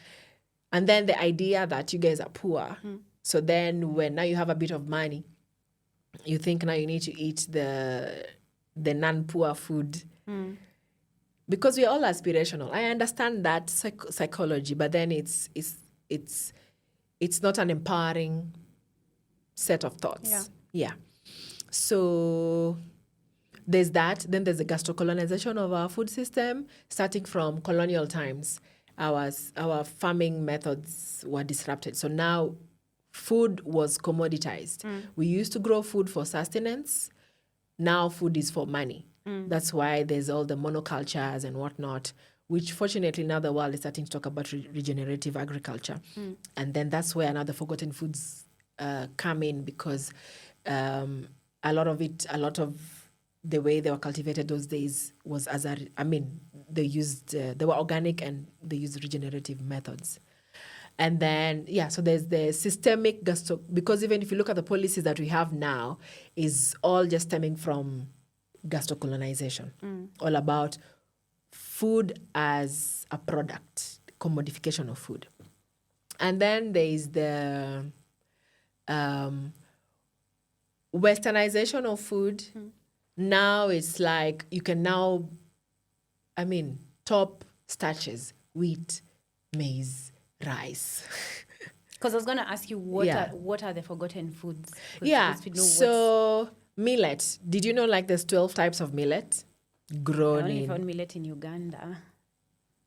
Speaker 2: and then the idea that you guys are poor, so then when now you have a bit of money, you think now you need to eat the non-poor food. Because we're all aspirational. I understand that psychology, but then it's not an empowering set of thoughts. Yeah. So there's that. Then there's the gastrocolonization of our food system, starting from colonial times. Our farming methods were disrupted. So now food was commoditized. We used to grow food for sustenance. Now food is for money. That's why there's all the monocultures and whatnot, which fortunately now the world is starting to talk about regenerative agriculture. And then that's where another forgotten foods come in, because a lot of the way they were cultivated those days was they were organic and they used regenerative methods. And then, so there's the systemic because even if you look at the policies that we have now, is all just stemming from gastrocolonization, all about food as a product, commodification of food. And then there is the westernization of food. Now it's like you can now, top starches, wheat, maize, rice.
Speaker 1: Because I was going to ask you, what are the forgotten foods?
Speaker 2: So millet. Did you know there's 12 types of millet grown
Speaker 1: I only found millet in Uganda,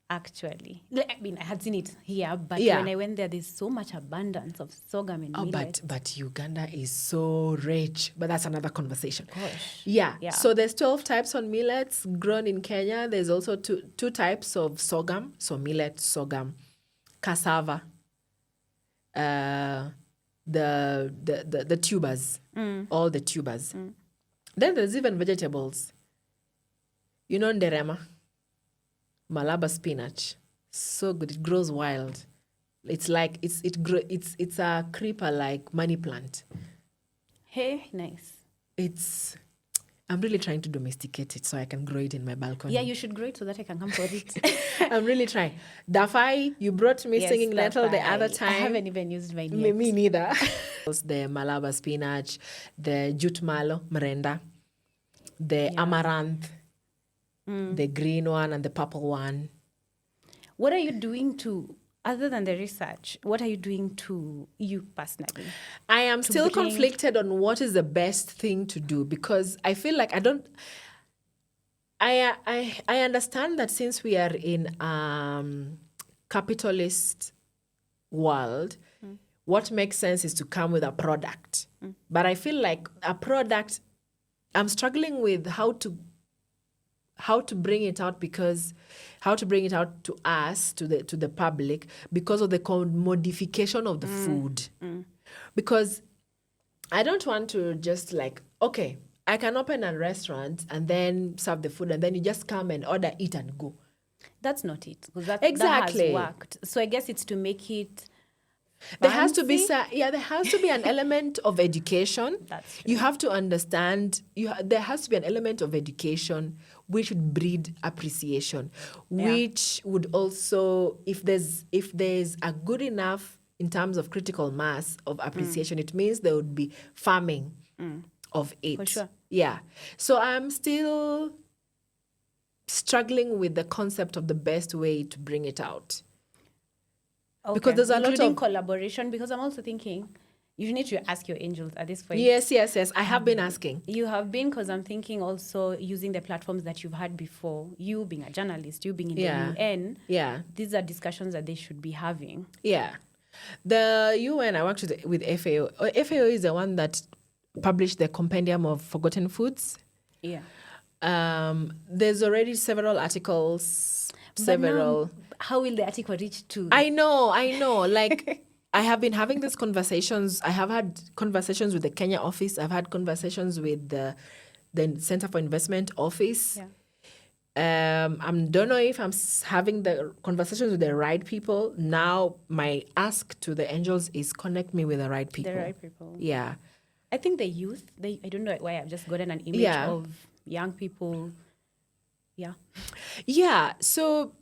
Speaker 1: actually. I had seen it here, but when I went there's so much abundance of sorghum and millet.
Speaker 2: But Uganda is so rich. But that's another conversation.
Speaker 1: Gosh.
Speaker 2: Yeah. So there's 12 types of millets grown in Kenya. There's also two types of sorghum. So millet, sorghum, cassava, the tubers, all the tubers. Then there's even vegetables. You know nderema, Malaba spinach, so good. It grows wild. It's like it's a creeper like money plant.
Speaker 1: Hey, nice.
Speaker 2: I'm really trying to domesticate it so I can grow it in my balcony.
Speaker 1: Yeah, you should grow it so that I can come for it.
Speaker 2: I'm really trying. Dafai, you brought me singing nettle the other time.
Speaker 1: I haven't even used mine yet.
Speaker 2: Me neither. The Malaba spinach, the jute malo, mrenda, the amaranth, the green one and the purple one.
Speaker 1: What are you doing other than the research, what are you doing to you personally?
Speaker 2: I am still conflicted on what is the best thing to do, because I feel like I understand that since we are in capitalist world, what makes sense is to come with a product. But I feel like a product, I'm struggling with how to bring it out, because how to bring it out to us, to the public, because of the commodification of the food. Because I don't want to just okay, I can open a restaurant and then serve the food and then you just come and order, eat and go.
Speaker 1: That's not it. Because that has worked. So I guess it's to make it
Speaker 2: There has to be an element of education.
Speaker 1: That's true.
Speaker 2: You have to understand. There has to be an element of education which would breed appreciation, which would also, if there's a good enough in terms of critical mass of appreciation, it means there would be farming of it.
Speaker 1: For sure.
Speaker 2: Yeah. So I'm still struggling with the concept of the best way to bring it out. Because there's a lot
Speaker 1: including
Speaker 2: of
Speaker 1: collaboration. Because I'm also thinking you need to ask your angels at this point.
Speaker 2: yes. I have been asking.
Speaker 1: You have been, because I'm thinking also using the platforms that you've had before. You being a journalist, you being in
Speaker 2: Yeah.
Speaker 1: the UN.
Speaker 2: Yeah.
Speaker 1: These are discussions that they should be having.
Speaker 2: Yeah. The UN, I worked with FAO. FAO is the one that published the Compendium of Forgotten Foods.
Speaker 1: Yeah.
Speaker 2: There's already several articles,
Speaker 1: But now, how will the article reach to?
Speaker 2: I know. Like, I have been having these conversations. I have had conversations with the Kenya office. I've had conversations with the Center for Investment office.
Speaker 1: Yeah.
Speaker 2: I don't know if I'm having the conversations with the right people. Now, my ask to the angels is connect me with the right people.
Speaker 1: The right people.
Speaker 2: Yeah.
Speaker 1: I think the youth, I don't know why I've just gotten an image
Speaker 2: Yeah.
Speaker 1: of young people. Yeah.
Speaker 2: Yeah. So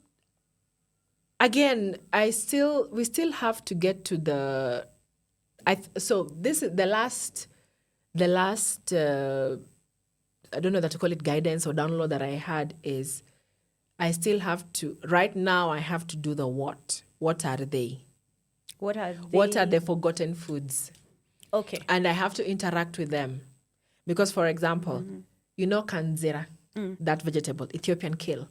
Speaker 2: again, we still have to get to the. So this is the last. I don't know that to call it guidance or download that I had is, I still have to. Right now, I have to do the what. What are they?
Speaker 1: What are they?
Speaker 2: What are the forgotten foods?
Speaker 1: Okay.
Speaker 2: And I have to interact with them. Because, for example, you know kanzira, that vegetable, Ethiopian kale.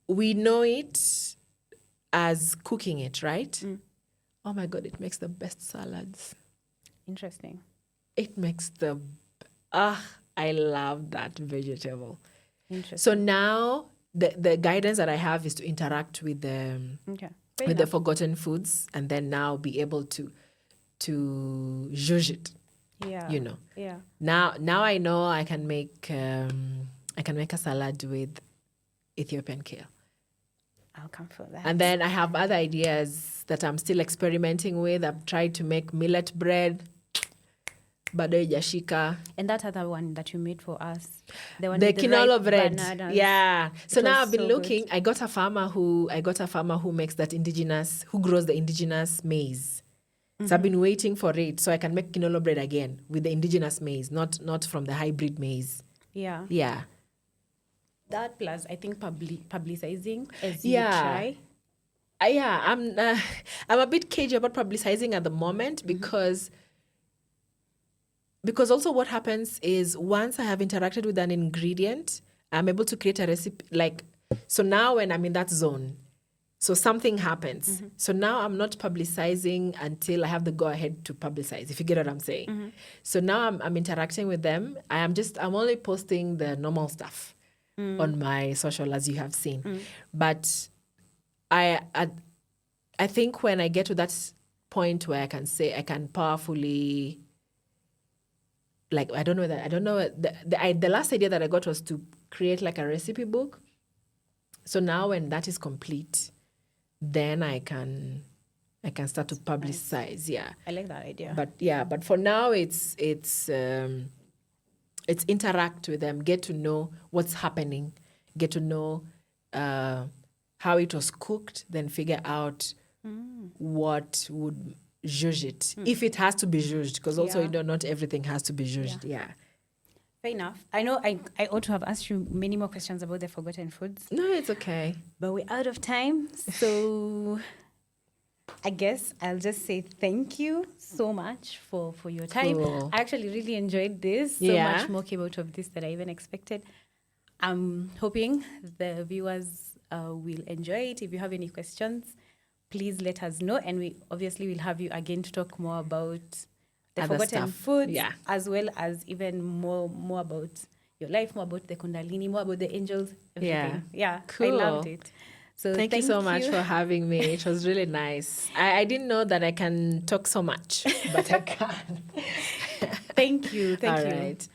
Speaker 2: We know it as cooking it, right? Oh my God, it makes the best salads.
Speaker 1: Interesting.
Speaker 2: It makes I love that vegetable.
Speaker 1: Interesting.
Speaker 2: So now the guidance that I have is to interact with the forgotten foods, and then now be able to judge it.
Speaker 1: Yeah.
Speaker 2: You know.
Speaker 1: Yeah.
Speaker 2: Now I know I can make a salad with Ethiopian kale.
Speaker 1: I'll come for that.
Speaker 2: And then I have other ideas that I'm still experimenting with. I've tried to make millet bread. Bado haijashika.
Speaker 1: And that other one that you made for us, the one
Speaker 2: The
Speaker 1: with
Speaker 2: quinoa
Speaker 1: ripe
Speaker 2: bread.
Speaker 1: bananas.
Speaker 2: Yeah. So
Speaker 1: It
Speaker 2: now
Speaker 1: was
Speaker 2: I've been
Speaker 1: so
Speaker 2: looking.
Speaker 1: good.
Speaker 2: I got a farmer who makes that who grows the indigenous maize. So I've been waiting for it so I can make quinoa bread again with the indigenous maize, not from the hybrid maize.
Speaker 1: Yeah.
Speaker 2: Yeah.
Speaker 1: That plus, I think, publicizing as
Speaker 2: Yeah.
Speaker 1: you try.
Speaker 2: I'm a bit cagey about publicizing at the moment because also what happens is once I have interacted with an ingredient, I'm able to create a recipe. So now when I'm in that zone, so something happens. So now I'm not publicizing until I have the go ahead to publicize, if you get what I'm saying. So now I'm interacting with them. I'm only posting the normal stuff on my social, as you have seen. But I think when I get to that point where I can say I can powerfully, the last idea that I got was to create like a recipe book. So now when that is complete, then I can start to publicize. Yeah,
Speaker 1: I like that idea.
Speaker 2: But for now it's interact with them, get to know what's happening, get to know how it was cooked, then figure out what would judge it, if it has to be judged, because also not everything has to be judged. Yeah.
Speaker 1: Fair enough. I know I ought to have asked you many more questions about the forgotten foods.
Speaker 2: No, it's okay.
Speaker 1: But we're out of time. So I guess I'll just say thank you so much for your time.
Speaker 2: Cool.
Speaker 1: I actually really enjoyed this. So much more came out of this than I even expected. I'm hoping the viewers will enjoy it. If you have any questions, please let us know. And we obviously will have you again to talk more about the
Speaker 2: Other
Speaker 1: forgotten
Speaker 2: stuff.
Speaker 1: foods,
Speaker 2: Yeah.
Speaker 1: as well as even more about your life, more about the Kundalini, more about the angels, everything. Yeah,
Speaker 2: Cool.
Speaker 1: I loved it. So
Speaker 2: Thank you so much for having me. It was really nice. I didn't know that I can talk so much, but I can.
Speaker 1: Thank you. Thank you.
Speaker 2: All right.